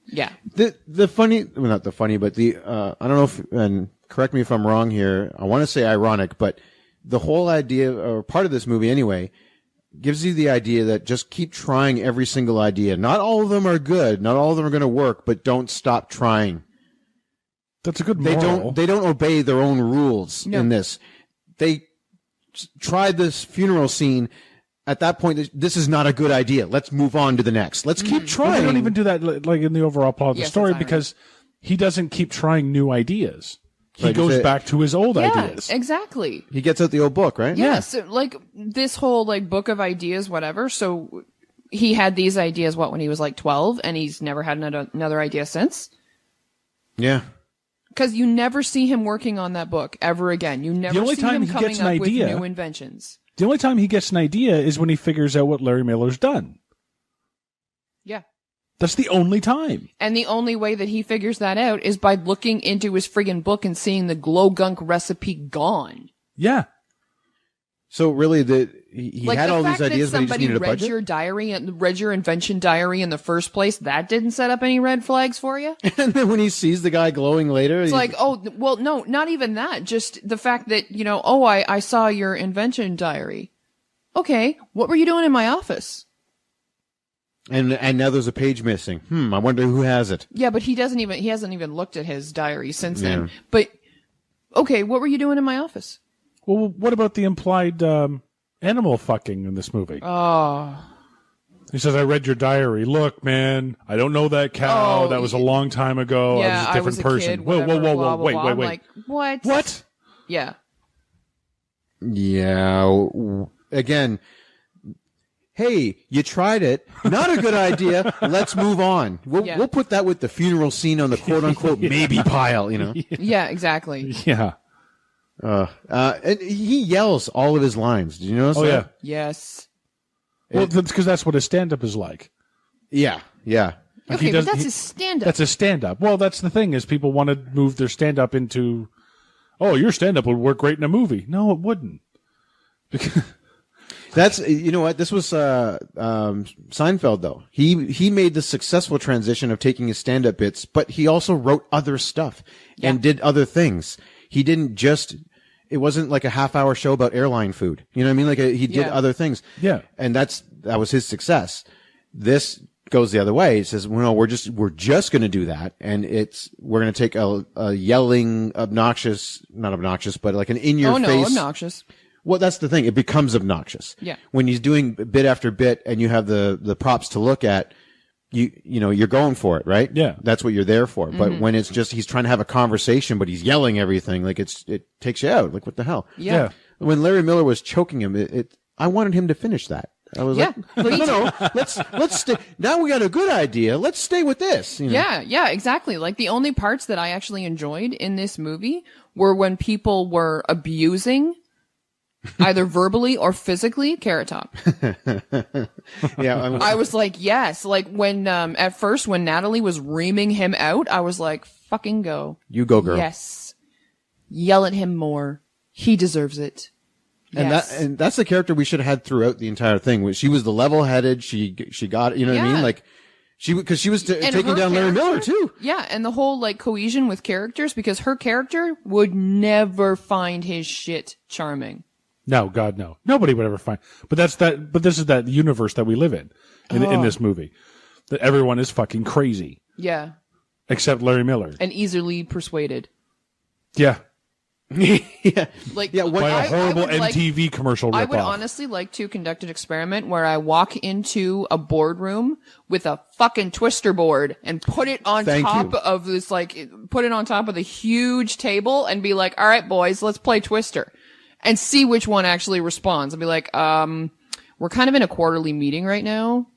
Yeah.
The funny, well, not the funny, but the I don't know if, and correct me if I'm wrong here. I want to say ironic, but the whole idea, or part of this movie anyway, gives you the idea that just keep trying every single idea. Not all of them are good. Not all of them are going to work, but don't stop trying.
That's a good
They
moral.
don't obey their own rules
No.
in this. They tried this funeral scene. At that point, this is not a good idea. Let's move on to the next. Let's keep
Well,
trying.
they don't even do that like in the overall plot of the
Yes,
story
that's irony.
because he doesn't keep trying new ideas. He
Like
goes
it-
back to his old
Yeah,
ideas.
exactly.
He gets out the old book, right?
Yeah. So, like, this whole, like, book of ideas, whatever. So, he had these ideas, when he was, like, 12, and he's never had another idea since?
Yeah.
Because you never see him working on that book ever again. You never
only
see
time
him
he
coming
gets an
up with
idea-
new inventions.
The only time he gets an idea is when he figures out what Larry Miller's done.
Yeah.
That's the only time.
And the only way that he figures that out is by looking into his friggin' book and seeing the glow gunk recipe gone.
Yeah.
So really, he
Like
had
the
all
fact
these ideas,
that
but he just
somebody
needed a
read
budget.
your diary and read your invention diary in the first place, that didn't set up any red flags for you?
And then when he sees the guy glowing later,
It's like, oh, well, no, not even that. Just the fact that, I saw your invention diary. Okay, what were you doing in my office?
and now there's a page missing. I wonder who has it.
Yeah, but he hasn't even looked at his diary since then.
Yeah.
But, okay, what were you doing in my office?
Well, what about the implied animal fucking in this movie?
Oh.
He says, "I read your diary. Look, man, I don't know that cow.
Oh,
that was a long time ago.
Yeah,
I was a different person."
kid,
whoa,
whatever,
whoa,
blah,
whoa,
blah, blah. I'm
wait.
like, what?
What?
Yeah.
Yeah. Again, hey, you tried it. Not a good idea. Let's move on.
Yeah.
We'll put that with the funeral scene on the quote unquote maybe pile.
Yeah, exactly.
Yeah.
And he yells all of his lines. Did you notice?
Oh,
that?
yeah.
Yes.
Well, that's because that's what his stand-up is like.
Yeah.
Like
Okay,
he
but
does-
that's
he-
his stand-up.
That's a stand-up. Well, that's the thing is people want to move their stand-up into, oh, your stand-up would work great in a movie. No, it wouldn't.
That's, you know what? This was Seinfeld, though. He made the successful transition of taking his stand-up bits, but he also wrote other stuff and did other things. He didn't just. It wasn't like a half-hour show about airline food. You know what I mean? Like he did
Yeah.
other things.
Yeah.
And that was his success. This goes the other way. He says, well, no, we're just going to do that. And we're going to take a yelling, not obnoxious, but like an in your face.
Obnoxious.
Well, that's the thing. It becomes obnoxious.
Yeah.
When he's doing bit after bit and you have the props to look at, you're going for it, right?
Yeah.
That's what you're there for.
Mm-hmm.
But when it's just, he's trying to have a conversation, but he's yelling everything, like it takes you out. Like, what the hell?
Yeah.
When Larry Miller was choking him, I wanted him to finish that. I was like, no, let's stay. Now we got a good idea. Let's stay with this.
Yeah, exactly. Like the only parts that I actually enjoyed in this movie were when people were abusing either verbally or physically Carrot Top.
Yeah.
I was like, yes. Like when, at first when Natalie was reaming him out, I was like, fucking go.
You go, girl.
Yes. Yell at him more. He deserves it. Yes.
And that's the character we should have had throughout the entire thing. She was the level-headed. She got it. You know what I mean? Like because she was taking down Larry Miller too.
Yeah. And the whole like cohesion with characters, because her character would never find his shit charming.
No, God, no. Nobody would ever find. But this is that universe that we live in this movie. That everyone is fucking crazy.
Yeah.
Except Larry Miller.
And easily persuaded.
Yeah.
Yeah.
Like,
By a horrible
I would
MTV commercial ripoff.
I would honestly like to conduct an experiment where I walk into a boardroom with a fucking twister board and put it on top of this, put it on top of the huge table and be like, all right, boys, let's play Twister. And see which one actually responds. I'll be like, we're kind of in a quarterly meeting right now.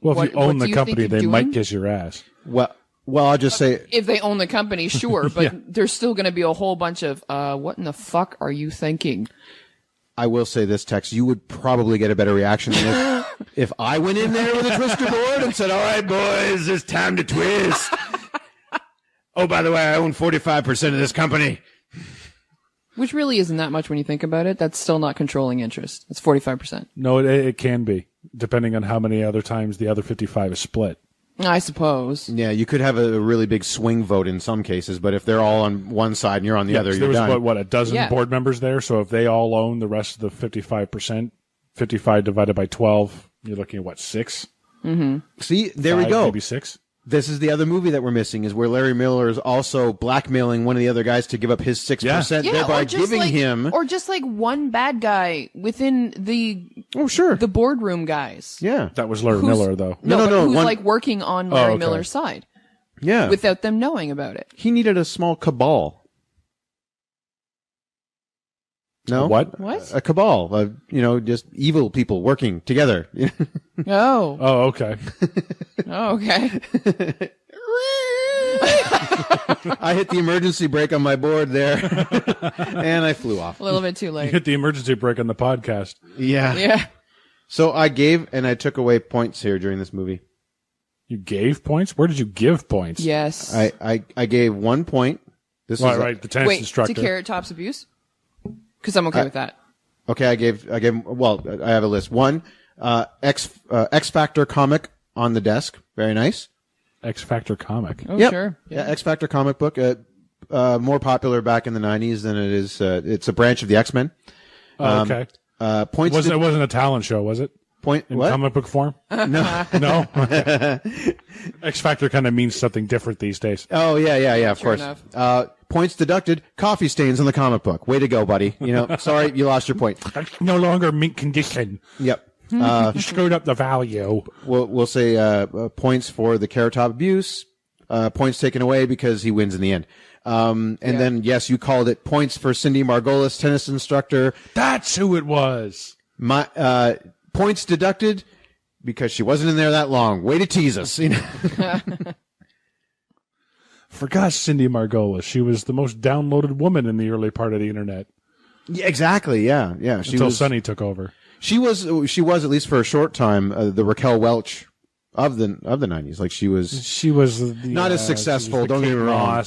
Well, if you own the company, they might kiss your ass.
Well, I'll just say,
if they own the company, sure, but there's still going to be a whole bunch of, what in the fuck are you thinking?
I will say this, Tex, you would probably get a better reaction than if I went in there with a twister board and said, all right, boys, it's time to twist. Oh, by the way, I own 45% of this company.
Which really isn't that much when you think about it. That's still not controlling interest. It's 45%.
No, it can be, depending on how many other times the other 55 is split.
I suppose.
Yeah, you could have a really big swing vote in some cases, but if they're all on one side and you're on the other, you're done.
There was, a dozen board members there, so if they all own the rest of the 55%, 55 divided by 12, you're looking at, 6?
Mm-hmm.
See, there we go.
Maybe 6.
This is the other movie that we're missing, is where Larry Miller is also blackmailing one of the other guys to give up his 6%, thereby giving him...
Or just like one bad guy within the...
Oh, sure.
The boardroom guys.
Yeah.
That was Larry Miller, though.
No. Who's working on Larry Miller's side.
Yeah.
Without them knowing about it.
He needed a small cabal. No?
What?
A cabal of, just evil people working together.
Oh.
Oh, okay.
Oh, okay.
I hit the emergency brake on my board there, and I flew off.
A little bit too late.
You hit the emergency brake on the podcast.
Yeah.
Yeah.
So I gave and I took away points here during this movie.
You gave points? Where did you give points?
Yes.
I gave 1 point. This is
right. The tennis instructor.
To Carrot Top's abuse? Because I'm okay with that.
Okay, I gave. Well, I have a list. 1, X Factor comic on the desk. Very nice.
X Factor comic.
Oh,
yep.
Sure.
Yeah, X Factor comic book. More popular back in the 90s than it is. It's a branch of the X-Men.
Okay.
Points.
It wasn't a talent show, was it?
In
what? Comic book form?
No.
No? Okay. X Factor kind of means something different these days.
Oh, yeah, of
Sure
course.
enough.
Points deducted, coffee stains on the comic book. Way to go, buddy. Sorry, you lost your point.
That's no longer mint condition.
Yep.
You screwed up the value.
We'll say points for the Carrot Top abuse, points taken away because he wins in the end. Then, yes, you called it points for Cindy Margolis, tennis instructor.
That's who it was.
Points deducted because she wasn't in there that long. Way to tease us.
Forgot Cindy Margolis. She was the most downloaded woman in the early part of the internet.
Yeah, exactly. Yeah.
Until Sonny took over.
She was at least for a short time the Raquel Welch of the 90s. Like she was not as successful. Don't get me wrong.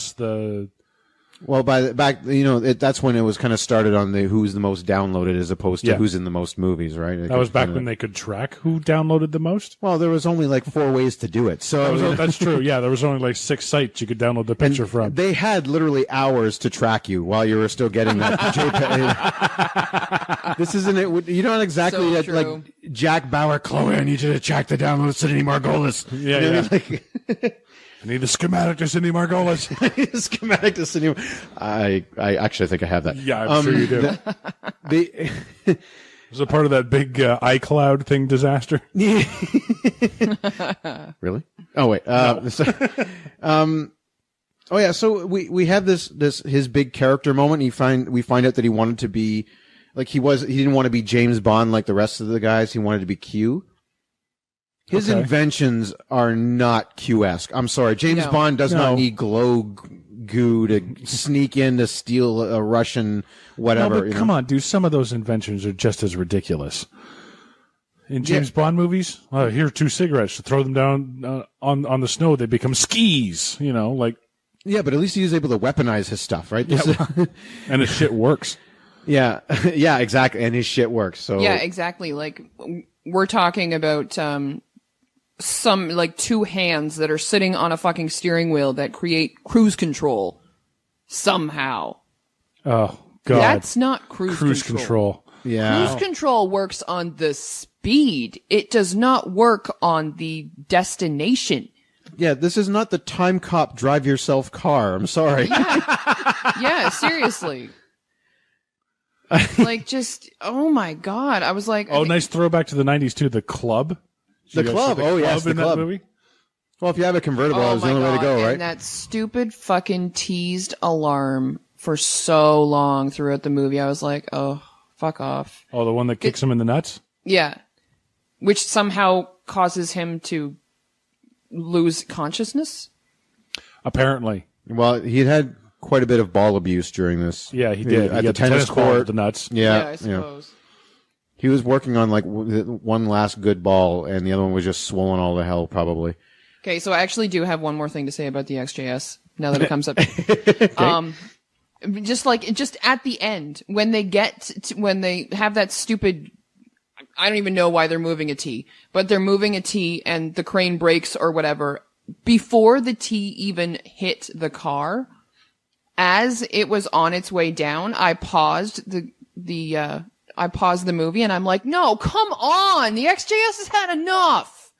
Well, that's when it was kind of started on the who's the most downloaded as opposed to who's in the most movies, right?
That was back when they could track who downloaded the most.
Well, there was only 4 ways to do it. So
that's true. Yeah, there was only 6 sites you could download the picture from.
They had literally hours to track you while you were still getting that JPEG. This isn't it. You're not exactly
So
like Jack Bauer. Chloe, I need you to check the download Cindy Margolis.
Yeah,
You know,
yeah.
like,
I need the schematic to Cindy Margolis.
schematic to Cindy. I actually think I have that.
Yeah, I'm sure you do.
The,
Was it part of that big iCloud thing disaster?
really? Oh wait. Oh yeah. So we have this his big character moment. We find out that he wanted to be like he didn't want to be James Bond like the rest of the guys. He wanted to be Q. His inventions are not Q-esque. I'm sorry. James Bond does not need glow goo to sneak in to steal a Russian whatever.
No, but come on, dude. Some of those inventions are just as ridiculous. In James Bond movies, here are 2 cigarettes. To throw them down on the snow, they become skis. You know, like.
Yeah, but at least he was able to weaponize his stuff, right?
And his shit works.
Yeah, yeah, exactly. And his shit works. So
Yeah, exactly. Like, we're talking about some, like, 2 hands that are sitting on a fucking steering wheel that create cruise control. Somehow.
Oh, God.
That's not cruise control.
yeah.
Cruise control works on the speed. It does not work on the destination.
Yeah, this is not the Time Cop drive yourself car. I'm sorry.
Yeah, seriously. Like, just, oh my God. I was like,
Oh, nice throwback to the 90s, too. The Club.
The
Did you guys
Club.
see
Oh, yes,
in
the
that
Club.
movie?
Well, if you have a convertible, that was the only way to go, right?
And that stupid fucking teased alarm for so long throughout the movie. I was like, oh, fuck off.
Oh, the one that kicks him in the nuts?
Yeah. Which somehow causes him to lose consciousness.
Apparently.
Well, he had quite a bit of ball abuse during this.
Yeah, he did.
At
He
the
got
tennis
ball
court.
with the nuts.
Yeah,
I suppose.
He was working on like one last good ball, and the other one was just swollen all to hell, probably.
Okay, so I actually do have one more thing to say about the XJS now that it comes up. Just at the end, when they when they have that stupid, I don't even know why they're moving a T, but they're moving a T and the crane breaks or whatever. Before the T even hit the car, as it was on its way down, I paused I paused the movie and I'm like, no, come on, the XJS has had enough.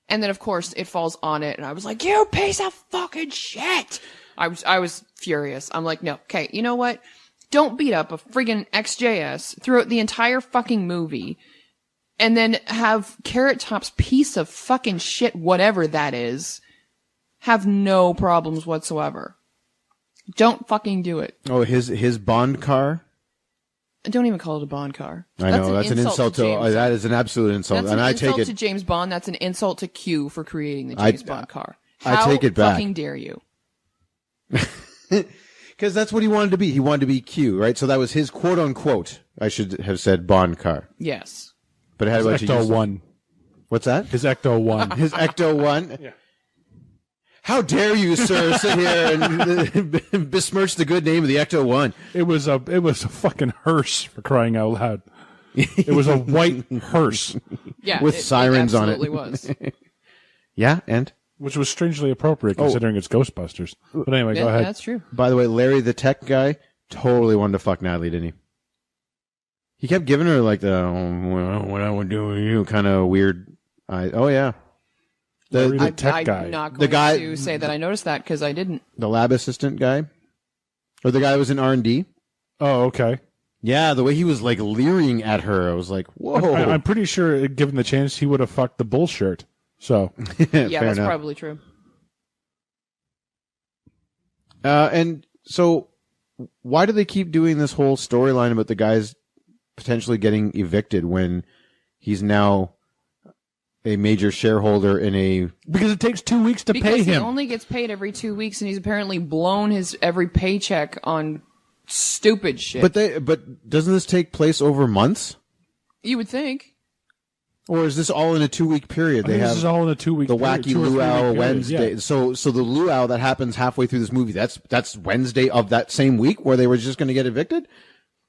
And then of course it falls on it and I was like, you piece of fucking shit. I was furious. I'm like, no, okay, you know what? Don't beat up a friggin' XJS throughout the entire fucking movie and then have Carrot Top's piece of fucking shit, whatever that is, have no problems whatsoever. Don't fucking do it.
Oh, his Bond car?
Don't even call it a Bond car.
I know, that's an insult to
James.
that is an absolute insult.
That's
and
an
I
insult
take
to
it
James Bond. That's an insult to Q for creating the James Bond car.
I take it back.
How fucking dare you?
because that's what he wanted to be. He wanted to be Q, right? So that was his quote unquote. I should have said Bond car,
Yes.
but it had a bunch of
Ecto
useless-
1.
What's that?
His Ecto 1.
His Ecto 1? Yeah. How dare you, sir, sit here and besmirch the good name of the Ecto 1?
It was a fucking hearse, for crying out loud. It was a white hearse,
Yeah.
With sirens on it.
Absolutely was.
Yeah, and?
which was strangely appropriate considering it's Ghostbusters. But anyway, go
Yeah,
ahead.
that's true.
By the way, Larry the tech guy totally wanted to fuck Natalie, didn't he? He kept giving her like the, what I would do with you kind of weird eyes. Oh, yeah.
Larry the tech
I'm
guy.
not
The
going
guy-
to say that I noticed that because I didn't.
The lab assistant guy? Or the guy that was in R&D?
Oh, okay.
Yeah, the way he was like leering at her, I was like, whoa.
I'm pretty sure, given the chance, he would have fucked the bullshirt. So,
Yeah,
Fair
that's
enough.
probably true.
And so, why do they keep doing this whole storyline about the guys potentially getting evicted when he's now a major shareholder in a...
because it takes 2 weeks to
Because
pay
he
him.
only gets paid every 2 weeks and he's apparently blown his every paycheck on stupid shit.
But doesn't this take place over months?
You would think.
Or is this all in a 2-week period?
I think this is all in a 2 week
the
period,
wacky
2 or 3 week
luau
period,
Wednesday.
yeah.
So the luau that happens halfway through this movie, that's Wednesday of that same week where they were just going to get evicted?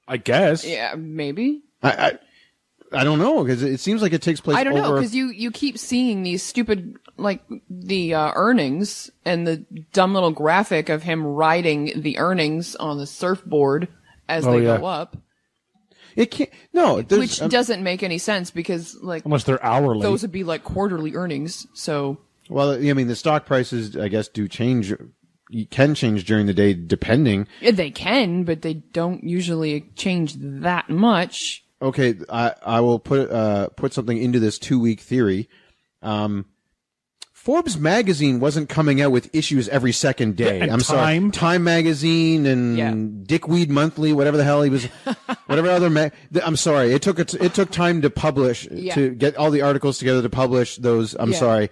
I guess.
Yeah, maybe.
I don't know, because it seems like it takes place
I don't know,
over...
because you keep seeing these stupid, like, the earnings and the dumb little graphic of him riding the earnings on the surfboard as they
yeah.
go up.
It can't. No,
Which doesn't make any sense because, like,
Unless they're hourly.
those would be like quarterly earnings. So,
well, I mean, the stock prices, I guess, do change. You can change during the day, depending.
yeah, they can, but they don't usually change that much.
Okay, I will put something into this 2-week theory. Forbes magazine wasn't coming out with issues every second day.
And
I'm sorry. Time magazine and Dickweed Monthly, whatever the hell he was, whatever other I'm sorry. It took time to publish, to get all the articles together to publish those. I'm sorry.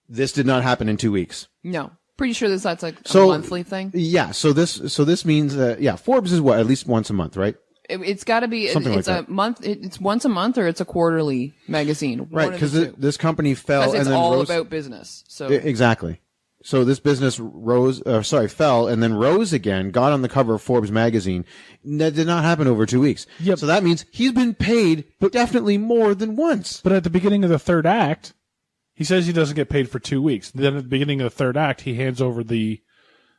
This did not happen in 2 weeks.
No. Pretty sure that's like a monthly thing.
Yeah. So this means that, Forbes is what, at least once a month, right?
It's got to be,
Something
it's
like
a month, it's once a month or it's a quarterly magazine.
Right. Because this company fell
Because
and
it's
then
all
rose.
about business. So
Exactly. So this business fell and then rose again, got on the cover of Forbes magazine. That did not happen over 2 weeks.
Yep.
So that means he's been paid definitely more than once.
But at the beginning of the third act, he says he doesn't get paid for 2 weeks. Then at the beginning of the third act, he hands over the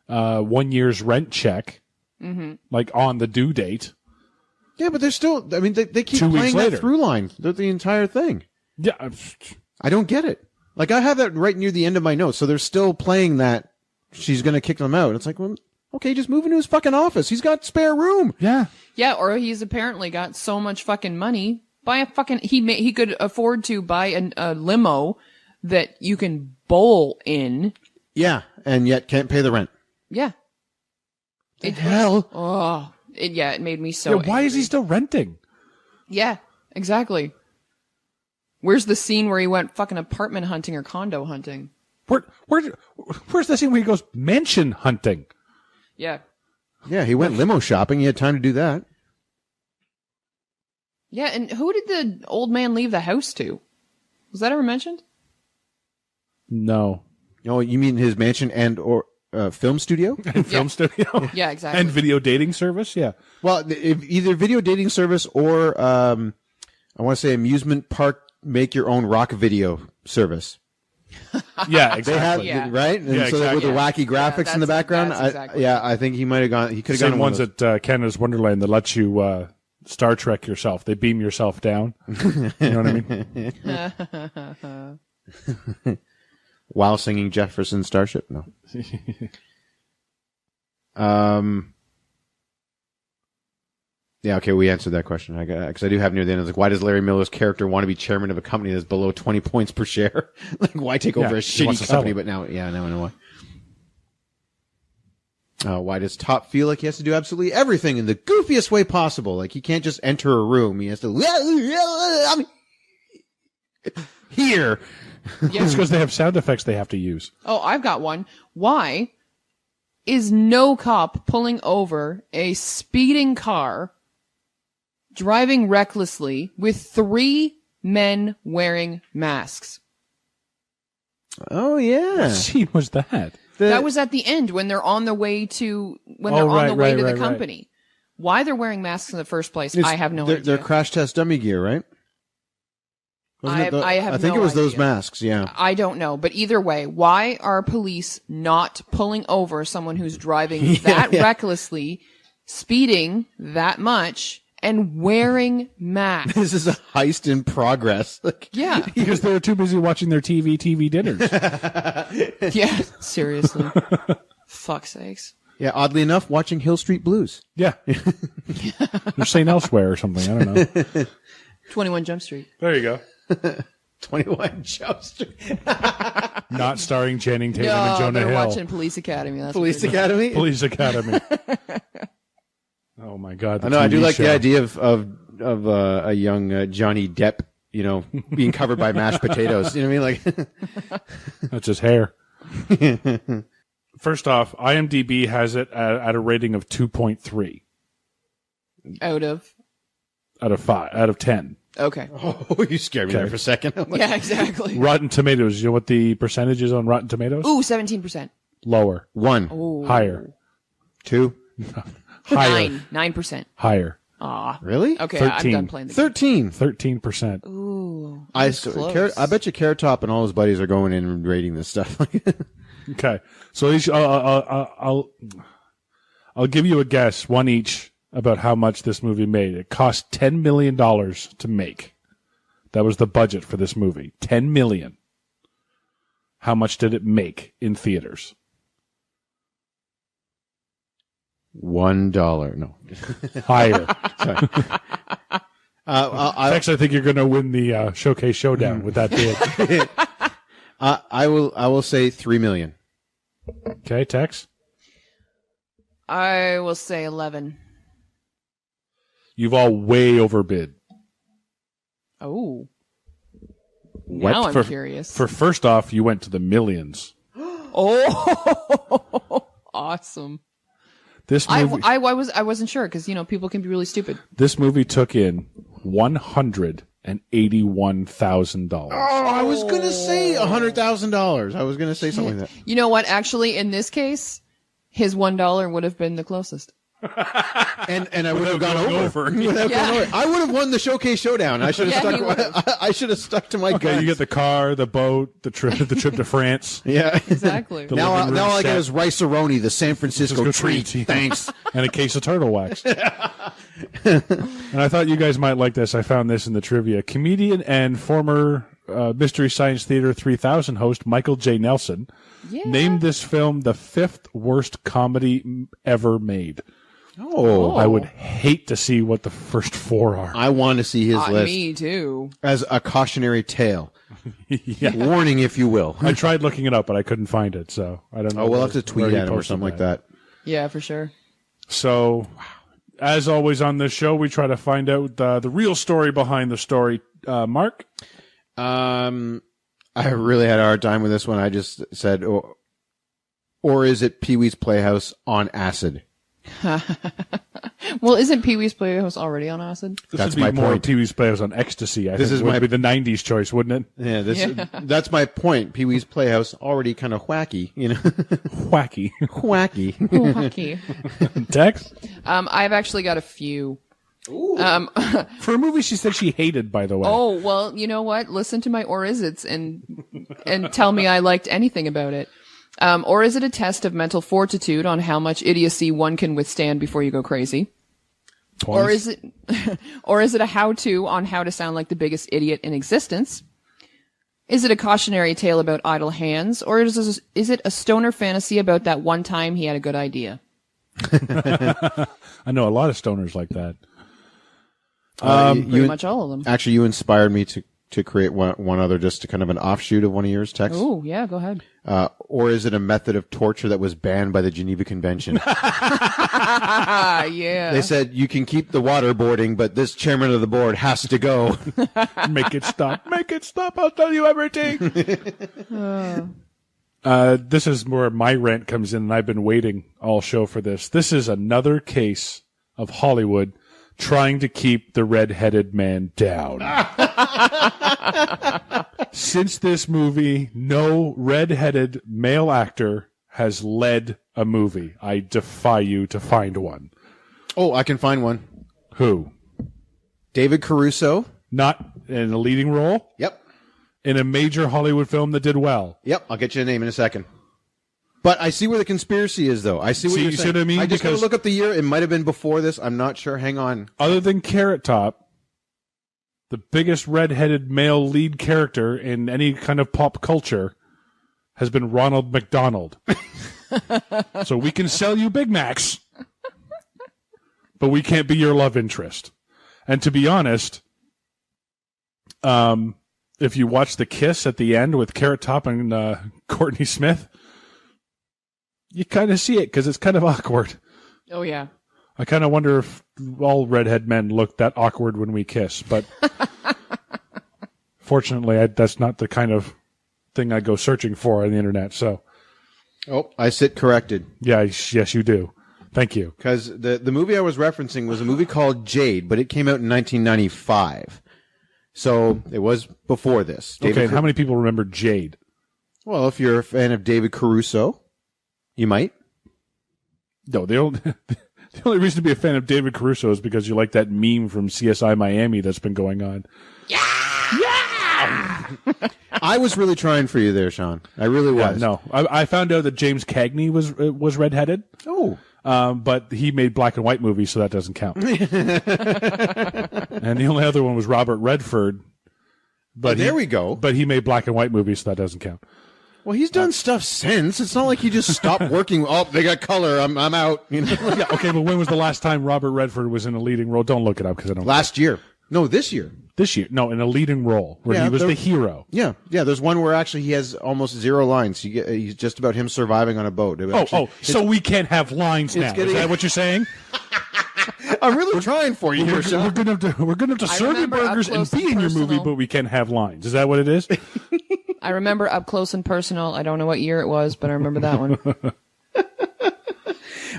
1 year's rent check, like on the due date.
Yeah, but they're still, I mean, they keep
2 weeks
playing
later.
that through line, the entire thing.
Yeah.
I don't get it. Like, I have that right near the end of my notes, so they're still playing that she's going to kick them out. It's like, well, okay, just move into his fucking office. He's got spare room.
Yeah.
yeah, or he's apparently got so much fucking money. Buy a fucking, he could afford to buy a limo that you can bowl in.
Yeah, and yet can't pay the rent.
Yeah.
Hell.
Oh, it made me so
Why is he still renting?
Yeah, exactly. Where's the scene where he went fucking apartment hunting or condo hunting?
Where's the scene where he goes mansion hunting?
Yeah.
Yeah, he went limo shopping. He had time to do that.
Yeah, and who did the old man leave the house to? Was that ever mentioned?
No.
Oh, you mean his mansion and/or film studio?
And film studio?
Yeah, exactly.
And video dating service? Yeah.
Well, either video dating service or I want to say amusement park make your own rock video service.
Yeah,
They have
exactly.
Yeah.
right, and
Yeah,
so with the wacky graphics in the
that's-
background,
that's exactly
I think he might have gone. He could have gone
Same
one
ones
of those.
at Canada's Wonderland that let you Star Trek yourself. They beam yourself down. You know what I mean?
While singing Jefferson Starship. No. Yeah, okay, we answered that question. Because I do have near the end. I was like, why does Larry Miller's character want to be chairman of a company that's below 20 points per share? Like, why take over a
he wants
shitty
to sell
company?
it.
But now I know why. Why does Top feel like he has to do absolutely everything in the goofiest way possible? Like, he can't just enter a room. He has to, I'm here.
It's because they have sound effects they have to use.
Oh, I've got one. Why is no cop pulling over a speeding car, driving recklessly with 3 men wearing masks?
Oh, yeah.
What scene was that?
That was at the end when they're on the way to the
right.
company. Why they're wearing masks in the first place, I have no idea.
They're crash test dummy gear, right?
I
think it was those
idea.
masks, yeah.
I don't know, but either way, why are police not pulling over someone who's driving that recklessly, speeding that much, and wearing masks?
This is a heist in progress. Like,
Yeah.
Because they were too busy watching their TV dinners.
Yeah, seriously. Fuck's sakes.
yeah, oddly enough, watching Hill Street Blues.
Yeah. They're saying elsewhere or something. I don't know.
21 Jump Street.
There you go.
21 Jump Street.
Not starring Channing Tatum
No,
and Jonah
they're
Hill.
watching Police Academy. That's
Police
what they're doing.
Academy.
Police Academy. Oh my God!
I know. I do
TV
like
show.
the idea of a young Johnny Depp, being covered by mashed potatoes. You know what I mean? Like,
That's his hair. First off, IMDb has it at a rating of 2.3
Out
out of 10.
Okay.
oh, you scared me there for a second. I'm like,
Yeah, exactly.
Rotten Tomatoes. You know what the percentage is on Rotten Tomatoes?
Ooh, 17%.
Lower.
1,
Ooh.
Higher.
2,
Higher.
9%.
Higher.
Aw.
really?
Okay,
13.
I'm done playing the game.
13.
13%.
Ooh.
I
close.
I bet you Carrot Top and all his buddies are going in and rating this stuff.
Okay. So I'll give you a guess, one each, about how much this movie made. It cost $10 million to make. That was the budget for this movie. $10 million. How much did it make in theaters?
$1. No.
Higher.
Tex,
I think you're going to win the Showcase Showdown with that bid.
I will say $3 million.
Okay, Tex?
I will say 11.
You've all way overbid.
Oh.
What?
Now I'm curious.
For first off, you went to the millions.
Oh, awesome.
This movie,
I wasn't sure because people can be really stupid.
This movie took in $181,000.
Oh, I was gonna say $100,000. I was gonna say something like that.
You know what? Actually, in this case, his $1 would have been the closest.
And I would have gone over.
Yeah.
I would have won the Showcase Showdown. I should have stuck. I should have stuck to my guns.
Okay, you get the car, the boat, the trip to France.
Yeah,
exactly.
Now all I get is rice-a-roni, the San Francisco treat. Thanks,
and a case of turtle wax. And I thought you guys might like this. I found this in the trivia. Comedian and former Mystery Science Theater 3000 host Michael J. Nelson named this film the 5th worst comedy ever made.
Oh,
I would hate to see what the first 4 are.
I want to see his list.
Me too.
As a cautionary tale.
Yeah.
Warning, if you will.
I tried looking it up, but I couldn't find it, so I don't know.
Oh, we'll have to tweet at him or something like that.
Yeah, for sure.
So, as always on this show, we try to find out the real story behind the story. Mark?
I really had a hard time with this one. I just said, or is it Pee-wee's Playhouse on acid?
Well, isn't Pee-wee's Playhouse already on acid?
That's my point. Pee-wee's Playhouse on ecstasy. I think would be the 90s choice, wouldn't it?
Yeah, that's my point. Pee-wee's Playhouse already kind of wacky,
Wacky.
Wacky.
Wacky.
Tex?
I've actually got a few.
For a movie she said she hated, by the way.
Oh, well, you know what? Listen to my or is it's and tell me I liked anything about it. Or is it a test of mental fortitude on how much idiocy one can withstand before you go crazy?
Twice.
Or is it a how-to on how to sound like the biggest idiot in existence? Is it a cautionary tale about idle hands? Or is it a stoner fantasy about that one time he had a good idea?
I know a lot of stoners like that.
Pretty much all of them.
Actually, you inspired me to create one other, just to kind of an offshoot of one of yours, Tex.
Oh, yeah, go ahead.
Or is it a method of torture that was banned by the Geneva Convention?
Yeah.
They said you can keep the waterboarding, but this chairman of the board has to go.
Make it stop. Make it stop. I'll tell you everything. This is where my rant comes in, and I've been waiting all show for this. This is another case of Hollywood trying to keep the red-headed man down. Since this movie, no red-headed male actor has led a movie. I defy you to find one.
Oh, I can find one.
Who?
David Caruso.
Not in a leading role?
Yep.
In a major Hollywood film that did well?
Yep, I'll get you a name in a second. But I see where the conspiracy is, though. I see what you're saying.
See what I mean?
I just got to look up the year. It might have been before this. I'm not sure. Hang on.
Other than Carrot Top, the biggest red-headed male lead character in any kind of pop culture has been Ronald McDonald. So we can sell you Big Macs, but we can't be your love interest. And to be honest, if you watch the kiss at the end with Carrot Top and Courtney Smith, you kind of see it because it's kind of awkward.
Oh, yeah.
I kind of wonder if all redhead men look that awkward when we kiss, but fortunately, that's not the kind of thing I go searching for on the internet. So,
oh, I sit corrected.
Yeah, yes, you do. Thank you.
Because the movie I was referencing was a movie called Jade, but it came out in 1995. So it was before this.
Okay, and how many people remember Jade?
Well, if you're a fan of David Caruso, you might.
No, the only reason to be a fan of David Caruso is because you like that meme from CSI Miami that's been going on.
Yeah!
I was really trying for you there, Sean. I really was.
Yeah, no, I found out that James Cagney was redheaded.
Oh.
But he made black and white movies, so that doesn't count. And the only other one was Robert Redford. But
there we go.
But he made black and white movies, so that doesn't count.
Well, he's done stuff since. It's not like he just stopped working. Oh, they got color. I'm out. You know?
Yeah, okay, but when was the last time Robert Redford was in a leading role? Don't look it up because I don't.
Last year. No, this year.
This year. No, in a leading role where he was the hero.
Yeah. There's one where actually he has almost zero lines. He's just about him surviving on a boat.
So we can't have lines now. Is that what you're saying?
I'm really trying for you here, Sean.
We're gonna have to serve you burgers and be in your movie, but we can't have lines. Is that what it is?
I remember Up Close and Personal. I don't know what year it was, but I remember that one.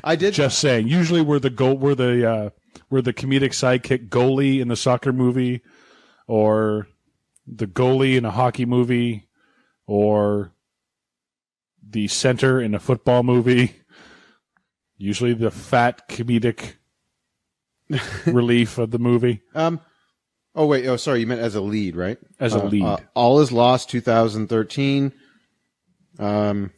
I did.
Just saying. Usually we're the comedic sidekick goalie in the soccer movie, or the goalie in a hockey movie, or the center in a football movie. Usually the fat comedic relief of the movie.
Oh, wait. Oh, sorry. You meant as a lead, right?
As a lead.
All Is Lost, 2013.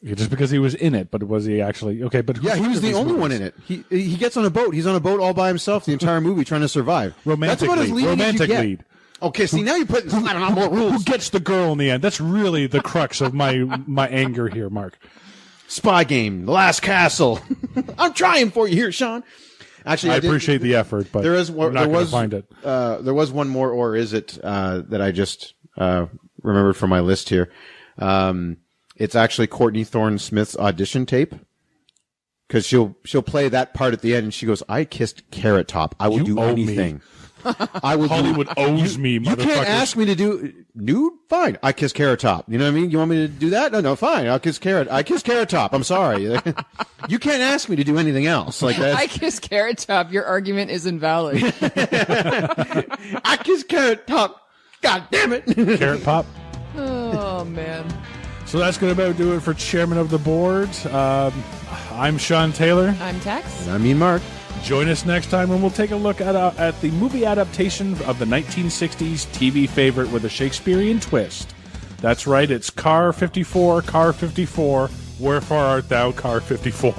Just because he was in it, but was he actually okay? But
yeah, he was the only one in it. He gets on a boat. He's on a boat all by himself the entire movie, trying to survive.
Romantic lead.
Okay, see now you're putting I don't know more rules.
Who gets the girl in the end? That's really the crux of my anger here, Mark.
Spy Game, The Last Castle. I'm trying for you here, Sean. Actually,
I appreciate the effort, but
there is
I'm not going to find it.
There was one more, or is it that I just remembered from my list here? It's actually Courtney Thorne-Smith's audition tape, because she'll play that part at the end, and she goes, "I kissed Carrot Top. I will do anything. I will."
Hollywood owes me.
You can't ask me to do nude. Fine, I kiss Carrot Top. You know what I mean? You want me to do that? No, fine. I kiss Carrot Top. I'm sorry. You can't ask me to do anything else like that.
I kiss Carrot Top. Your argument is invalid.
I kiss Carrot Top. God damn it.
Carrot Pop.
Oh man.
So that's going to about do it for Chairman of the Board. I'm Sean Taylor.
I'm Tex.
And I mean Mark.
Join us next time when we'll take a look at the movie adaptation of the 1960s TV favorite with a Shakespearean twist. That's right, it's Car 54, Car 54. Wherefore art thou, Car 54?